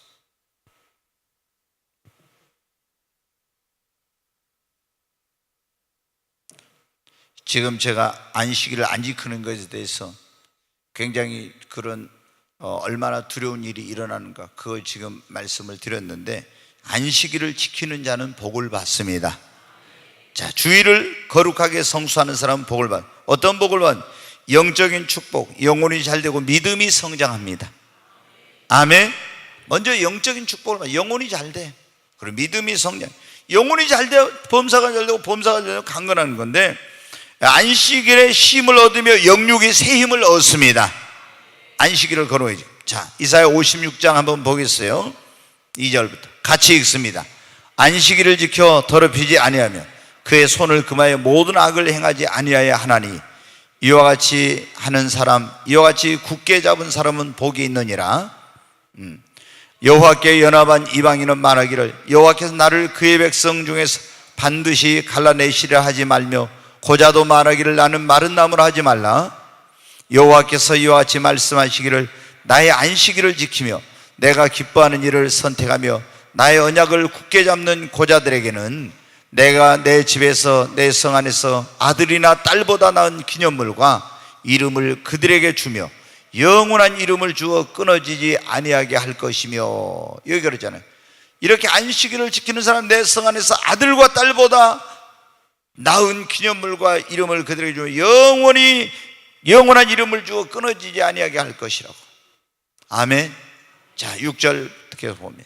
지금 제가 안식일을 안 지키는 것에 대해서 굉장히 그런 얼마나 두려운 일이 일어나는가 그걸 지금 말씀을 드렸는데, 안식일을 지키는 자는 복을 받습니다. 자, 주일을 거룩하게 성수하는 사람은 복을 받. 어떤 복을 받? 영적인 축복, 영혼이 잘되고 믿음이 성장합니다. 아멘. 먼저 영적인 축복을 받. 영혼이 잘돼. 그리고 믿음이 성장. 영혼이 잘돼 범사가 잘되고 범사가 잘되고 강건하는 건데, 안식일에 힘을 얻으며 영육의 새 힘을 얻습니다. 안식일을 걸어야지. 자, 이사야 56장 한번 보겠어요. 2절부터 같이 읽습니다. 안식일을 지켜 더럽히지 아니하며 그의 손을 금하여 모든 악을 행하지 아니하여 하나니 이와 같이 하는 사람, 이와 같이 굳게 잡은 사람은 복이 있느니라. 여호와께 연합한 이방인은 말하기를 여호와께서 나를 그의 백성 중에서 반드시 갈라내시려 하지 말며 고자도 말하기를 나는 마른 나무라 하지 말라. 여호와께서 이와 같이 말씀하시기를 나의 안식일을 지키며 내가 기뻐하는 일을 선택하며 나의 언약을 굳게 잡는 고자들에게는 내가 내 집에서 내 성 안에서 아들이나 딸보다 나은 기념물과 이름을 그들에게 주며 영원한 이름을 주어 끊어지지 아니하게 할 것이며. 여기 그러잖아요. 이렇게 안식일을 지키는 사람 내 성 안에서 아들과 딸보다 나은 기념물과 이름을 그들에게 주며 영원한 이름을 주어 끊어지지 아니하게 할 것이라고. 아멘. 자, 6절 어떻게 보면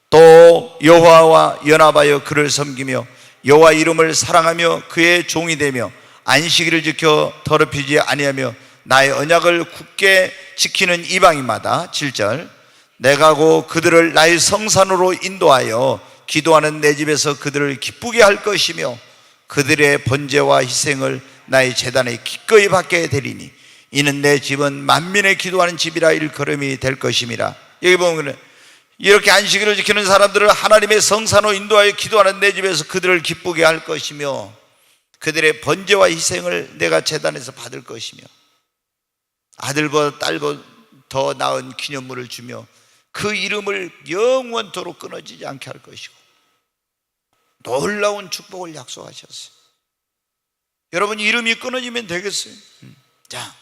또 여호와와 연합하여 그를 섬기며 여호와 이름을 사랑하며 그의 종이 되며 안식일을 지켜 더럽히지 아니하며 나의 언약을 굳게 지키는 이방인마다. 7절 내가 고 그들을 나의 성산으로 인도하여 기도하는 내 집에서 그들을 기쁘게 할 것이며 그들의 번제와 희생을 나의 제단에 기꺼이 받게 되리니 이는 내 집은 만민의 기도하는 집이라 일컬음이 될 것임이라. 여기 보면 이렇게 안식일을 지키는 사람들을 하나님의 성산으로 인도하여 기도하는 내 집에서 그들을 기쁘게 할 것이며 그들의 번제와 희생을 내가 제단에서 받을 것이며 아들보다 딸보다 더 나은 기념물을 주며 그 이름을 영원토록 끊어지지 않게 할 것이고 놀라운 축복을 약속하셨어요. 여러분 이름이 끊어지면 되겠어요? 자,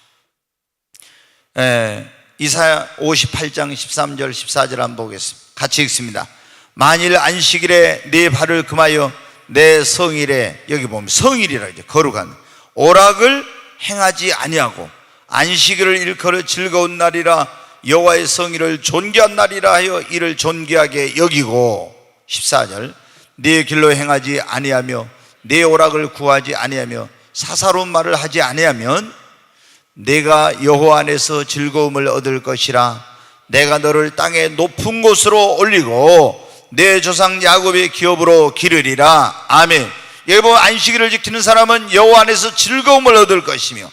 이사야 58장 13절 14절 한번 보겠습니다. 같이 읽습니다. 만일 안식일에 네 발을 금하여 내 성일에, 여기 보면 성일이라 이제 거룩한 오락을 행하지 아니하고 안식일을 일컬어 즐거운 날이라 여호와의 성일을 존귀한 날이라 하여 이를 존귀하게 여기고. 14절 네 길로 행하지 아니하며 네 오락을 구하지 아니하며 사사로운 말을 하지 아니하면 내가 여호와 안에서 즐거움을 얻을 것이라. 내가 너를 땅의 높은 곳으로 올리고 내 조상 야곱의 기업으로 기르리라. 아멘. 여기 보면 안식일을 지키는 사람은 여호와 안에서 즐거움을 얻을 것이며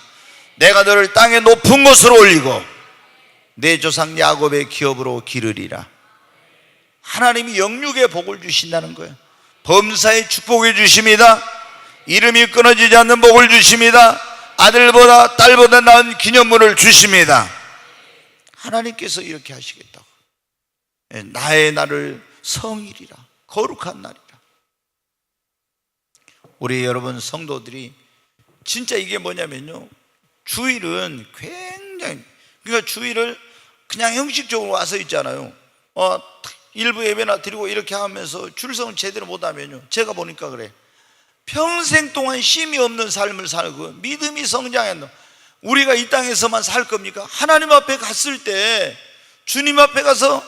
내가 너를 땅의 높은 곳으로 올리고 내 조상 야곱의 기업으로 기르리라. 하나님이 영육의 복을 주신다는 거예요. 범사의 축복을 주십니다. 이름이 끊어지지 않는 복을 주십니다. 아들보다 딸보다 나은 기념물을 주십니다. 하나님께서 이렇게 하시겠다고. 나의 날을 성일이라, 거룩한 날이라. 우리 여러분 성도들이 진짜 이게 뭐냐면요, 주일은 굉장히, 그러니까 주일을 그냥 형식적으로 와서 있잖아요. 일부 예배나 드리고 이렇게 하면서 출석은 제대로 못하면요, 제가 보니까 그래, 평생 동안 쉼이 없는 삶을 살고 믿음이 성장한다. 우리가 이 땅에서만 살 겁니까? 하나님 앞에 갔을 때 주님 앞에 가서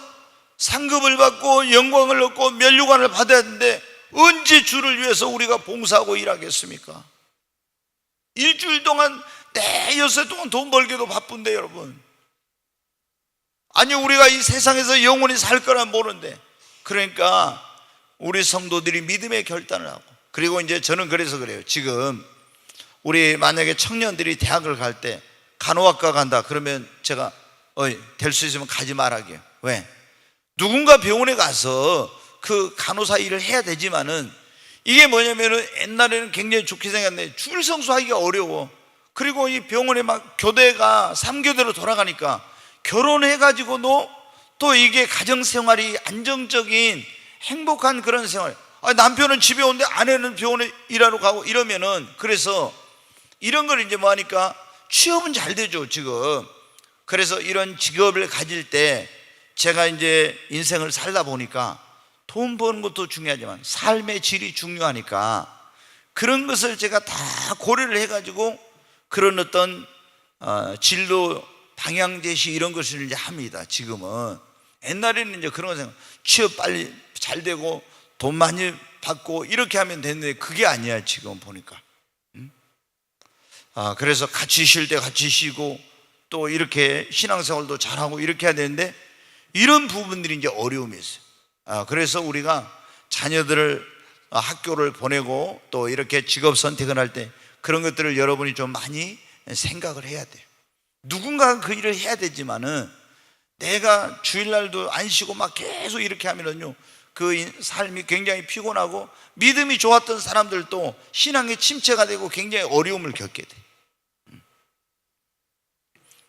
상급을 받고 영광을 얻고 면류관을 받아야 하는데 언제 주를 위해서 우리가 봉사하고 일하겠습니까? 일주일 동안 엿새 동안 돈 벌기도 바쁜데 여러분, 아니 우리가 이 세상에서 영원히 살 거란 모르는데, 그러니까 우리 성도들이 믿음의 결단을 하고, 그리고 이제 저는 그래서 그래요. 지금 우리 만약에 청년들이 대학을 갈 때 간호학과 간다 그러면 제가 될 수 있으면 가지 말라게요. 왜? 누군가 병원에 가서 그 간호사 일을 해야 되지만은 이게 뭐냐면은 옛날에는 굉장히 좋게 생각했는데 줄 성수하기가 어려워. 그리고 이 병원에 막 교대가 3교대로 돌아가니까 결혼해가지고도 또 이게 가정생활이 안정적인 행복한 그런 생활. 남편은 집에 오는데 아내는 병원에 일하러 가고 이러면은, 그래서 이런 걸 이제 뭐 하니까 취업은 잘 되죠 지금. 그래서 이런 직업을 가질 때 제가 이제 인생을 살다 보니까 돈 버는 것도 중요하지만 삶의 질이 중요하니까 그런 것을 제가 다 고려를 해가지고 그런 어떤 진로 방향 제시 이런 것을 이제 합니다. 지금은. 옛날에는 이제 그런 거 생각, 취업 빨리 잘 되고 돈 많이 받고 이렇게 하면 되는데 그게 아니야 지금 보니까. 그래서 같이 쉴 때 같이 쉬고 또 이렇게 신앙생활도 잘하고 이렇게 해야 되는데 이런 부분들이 이제 어려움이 있어요. 그래서 우리가 자녀들을 학교를 보내고 또 이렇게 직업 선택을 할 때 그런 것들을 여러분이 좀 많이 생각을 해야 돼요. 누군가가 그 일을 해야 되지만은 내가 주일날도 안 쉬고 막 계속 이렇게 하면은요 그 삶이 굉장히 피곤하고 믿음이 좋았던 사람들도 신앙의 침체가 되고 굉장히 어려움을 겪게 돼.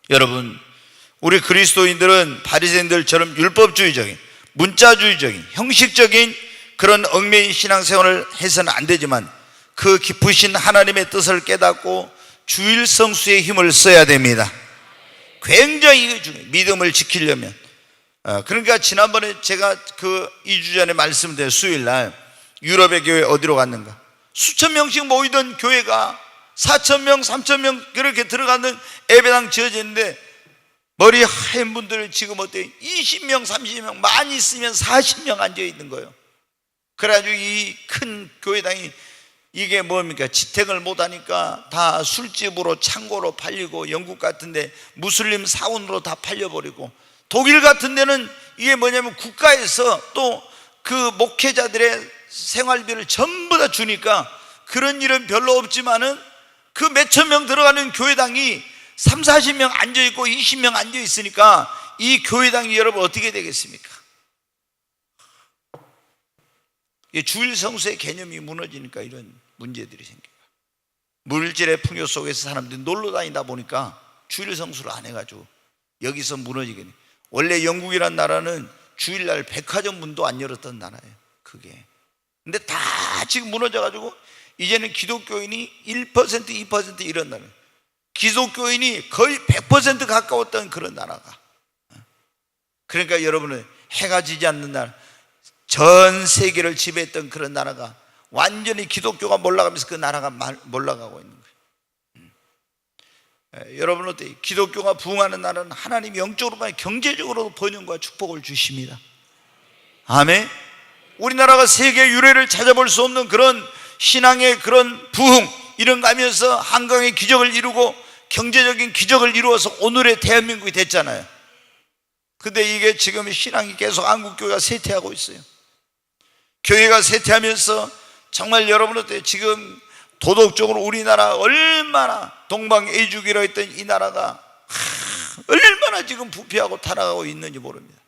여러분, 우리 그리스도인들은 바리새인들처럼 율법주의적인, 문자주의적인, 형식적인 그런 얽매인 신앙생활을 해서는 안 되지만 그 깊으신 하나님의 뜻을 깨닫고 주일 성수의 힘을 써야 됩니다. 굉장히 이게 중요해요. 믿음을 지키려면. 그러니까 지난번에 제가 그 2주 전에 말씀드린 수요일날 유럽의 교회 어디로 갔는가, 수천 명씩 모이던 교회가 4,000명, 3,000명 그렇게 들어가는 예배당 지어졌는데 머리 하얀 분들 지금 어때요? 20명, 30명, 많이 있으면 40명 앉아있는 거예요. 그래가지고 이 큰 교회당이 이게 뭡니까? 지탱을 못하니까 다 술집으로 창고로 팔리고, 영국 같은데 무슬림 사원으로 다 팔려버리고, 독일 같은 데는 이게 뭐냐면 국가에서 또 그 목회자들의 생활비를 전부 다 주니까 그런 일은 별로 없지만은 그 몇천 명 들어가는 교회당이 3, 40명 앉아있고 20명 앉아있으니까 이 교회당이 여러분 어떻게 되겠습니까? 주일 성수의 개념이 무너지니까 이런 문제들이 생겨요. 물질의 풍요 속에서 사람들이 놀러 다니다 보니까 주일 성수를 안 해가지고 여기서 무너지게 돼. 원래 영국이란 나라는 주일날 백화점 문도 안 열었던 나라예요. 그게. 근데 다 지금 무너져가지고 이제는 기독교인이 1%, 2% 이런 나라예요. 기독교인이 거의 100% 가까웠던 그런 나라가. 그러니까 여러분은 해가 지지 않는 나라, 전 세계를 지배했던 그런 나라가 완전히 기독교가 몰락하면서 그 나라가 몰락하고 있는 거예요. 여러분 어때요? 기독교가 부흥하는 나라는 하나님이 영적으로만 경제적으로도 번영과 축복을 주십니다. 아멘. 우리나라가 세계 유례를 찾아볼 수 없는 그런 신앙의 그런 부흥 이런 거 하면서 한강의 기적을 이루고 경제적인 기적을 이루어서 오늘의 대한민국이 됐잖아요. 근데 이게 지금 신앙이 계속 한국교회가 쇠퇴하고 있어요. 교회가 쇠퇴하면서 정말 여러분 어때요? 지금 도덕적으로 우리나라 얼마나 동방애주기로 했던 이 나라가 얼마나 지금 부패하고 타락하고 있는지 모릅니다.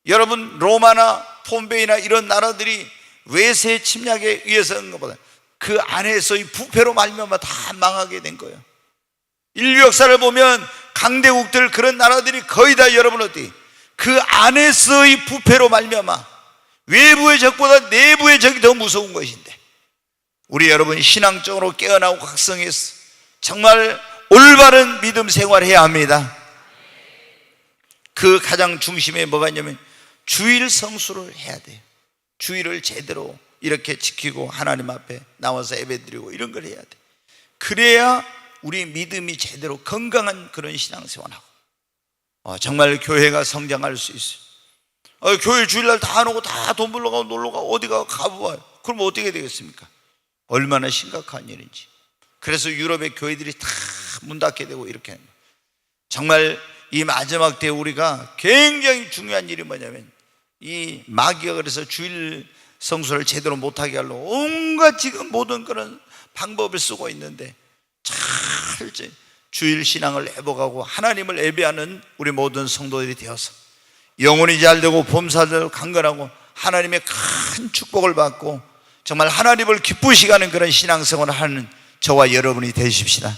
여러분 로마나 폼베이나 이런 나라들이 외세 침략에 의해서인 것보다 그 안에서의 부패로 말미암아 다 망하게 된 거예요. 인류 역사를 보면 강대국들 그런 나라들이 거의 다 여러분 어때요? 그 안에서의 부패로 말미암아 외부의 적보다 내부의 적이 더 무서운 것인데 우리 여러분 신앙적으로 깨어나고 각성해서 정말 올바른 믿음 생활해야 합니다. 그 가장 중심에 뭐가 있냐면 주일 성수를 해야 돼요. 주일을 제대로 이렇게 지키고 하나님 앞에 나와서 예배드리고 이런 걸 해야 돼. 그래야 우리 믿음이 제대로 건강한 그런 신앙생활하고 정말 교회가 성장할 수 있어요. 교회 주일날 다 안 오고 다 돈 벌러 가고 놀러 가고 어디가 가봐요. 그럼 어떻게 되겠습니까? 얼마나 심각한 일인지. 그래서 유럽의 교회들이 다 문 닫게 되고 이렇게 합니다. 정말 이 마지막 때 우리가 굉장히 중요한 일이 뭐냐면 이 마귀가 그래서 주일 성수를 제대로 못하게 하려고 온갖 지금 모든 그런 방법을 쓰고 있는데 잘 주일 신앙을 회복하고 하나님을 예배하는 우리 모든 성도들이 되어서 영혼이 잘되고 범사도 강건하고 하나님의 큰 축복을 받고 정말 하나님을 기쁘시게 하는 그런 신앙생활을 하는 저와 여러분이 되십시다.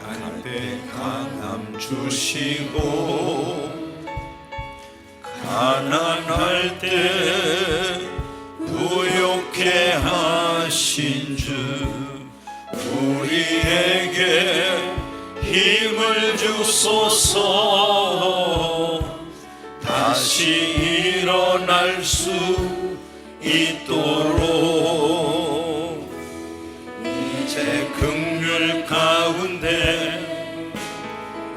강대 강함 주시고 가난할 때 부욕해 하신 주 우리에게 힘을 주소서. 다시 일어날 수 있도록 이제 긍휼 가운데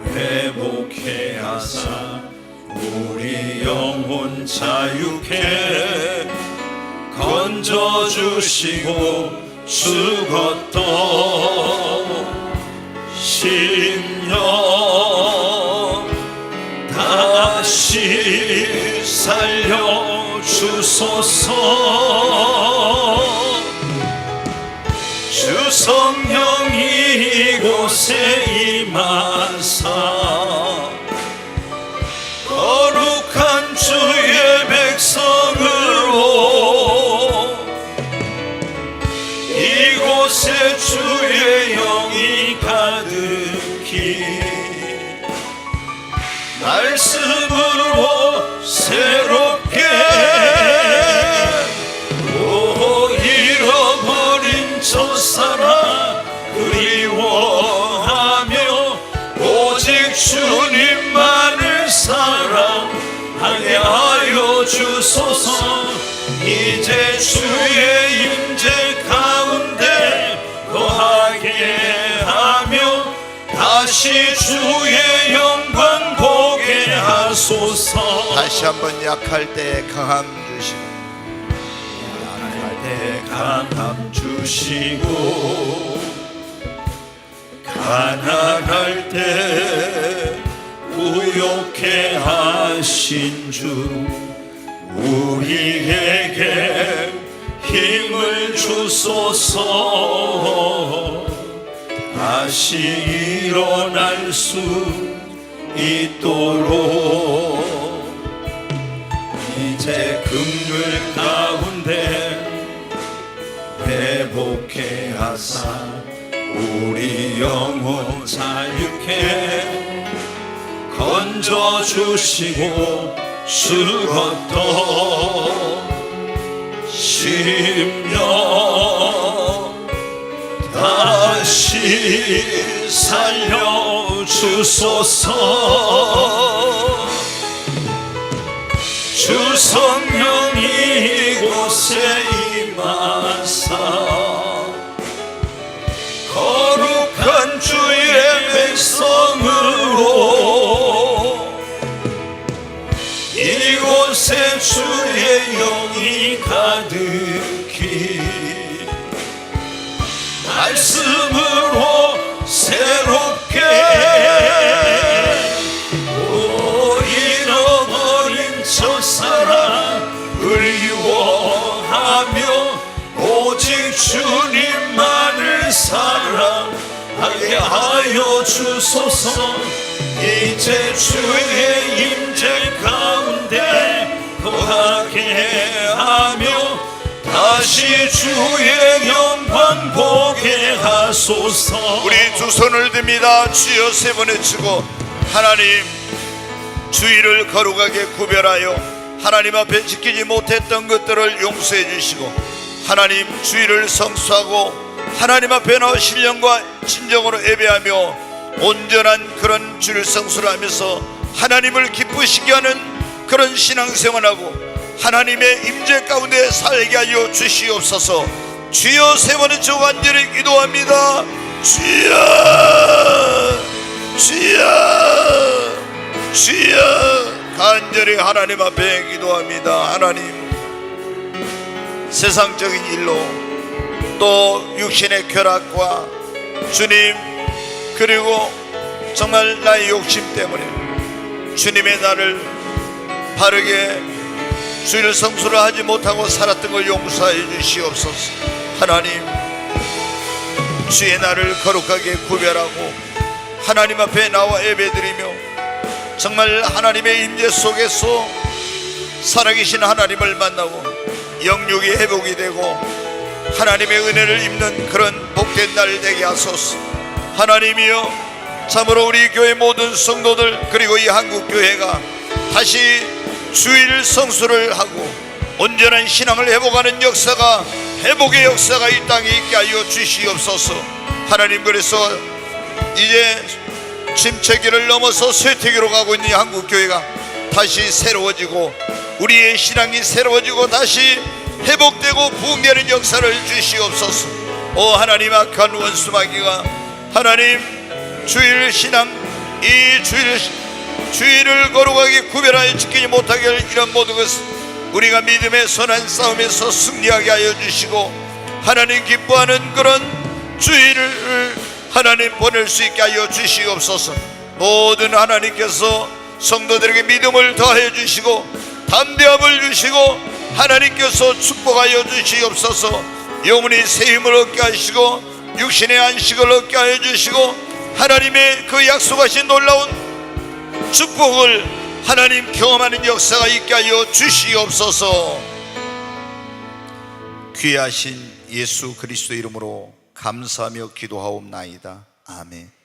회복해 하사 우리 영혼 자유케 건져주시고 죽었던 심령 다시 살려주소서. 주 성령 이곳에 임하사 거룩한 주의 백성으로 이곳에 주의 영이 가득히 말씀으로 새롭게 잃어버린 첫사랑 그리워하며 오직 주님만을 사랑하게 하여 주소서. 이제 주의 임재 가운데 거하게 하며 다시 주의 영광 보게 하소서. 다시 한번 약할 때 강함 주시고 약할 때 강함 주시고 가난할 때 부욕해 하신 주 우리에게 힘을 주소서. 다시 일어날 수 있도록 이제 긍휼 가운데 회복해 하사 우리 영혼 자유케 건져주시고 죽었던 심령 다시 살려주소서. 주 성령 이곳에 임하사 거룩한 주의 백성으로 이곳에 주의 영이 가득히 말씀으로 새롭게 잃어버린 첫사랑 그리워하며 오직 주님만을 사랑하게 하여 주소서. 이제 주의 임재 가운데 거하게 하며 다시 주의 영광 보게 하소서. 우리 두 손을 듭니다. 주여 세 번 외치고 하나님 주의를 거룩하게 구별하여 하나님 앞에 지키지 못했던 것들을 용서해 주시고 하나님 주의를 성수하고 하나님 앞에 나와 신령과 진정으로 예배하며 온전한 그런 주를 성수를 하면서 하나님을 기쁘시게 하는 그런 신앙생활하고 하나님의 임재 가운데 살게 하여 주시옵소서. 주여 세 번의 주 간절히 기도합니다. 주여 주여 주여 간절히 하나님 앞에 기도합니다. 하나님 세상적인 일로 또 육신의 쾌락과 주님 그리고 정말 나의 욕심 때문에 주님의 나를 바르게 주일 성수를 하지 못하고 살았던 걸 용서해 주시옵소서. 하나님, 주의 날을 거룩하게 구별하고 하나님 앞에 나와 예배드리며 정말 하나님의 임재 속에서 살아계신 하나님을 만나고 영육이 회복이 되고 하나님의 은혜를 입는 그런 복된 날 되게 하소서. 하나님이여, 참으로 우리 교회 모든 성도들 그리고 이 한국교회가 다시 주일 성수를 하고 온전한 신앙을 회복하는 역사가, 회복의 역사가 이 땅에 있게 하여 주시옵소서. 하나님, 그래서 이제 침체기를 넘어서 쇠퇴기로 가고 있는 이 한국교회가 다시 새로워지고 우리의 신앙이 새로워지고 다시 회복되고 부흥되는 역사를 주시옵소서. 오 하나님, 악한 원수마귀가 하나님 주일 신앙, 이 주일을 거룩하게 구별하여 지키지 못하게 할 이런 모든 것을 우리가 믿음의 선한 싸움에서 승리하게 하여 주시고 하나님 기뻐하는 그런 주일을 하나님 보낼 수 있게 하여 주시옵소서. 모든 하나님께서 성도들에게 믿음을 더하여 주시고 담대함을 주시고 하나님께서 축복하여 주시옵소서. 영혼이 새 힘을 얻게 하시고 육신의 안식을 얻게 하여 주시고 하나님의 그 약속하신 놀라운 축복을 하나님 경험하는 역사가 있게 하여 주시옵소서. 귀하신 예수 그리스도 이름으로 감사하며 기도하옵나이다. 아멘.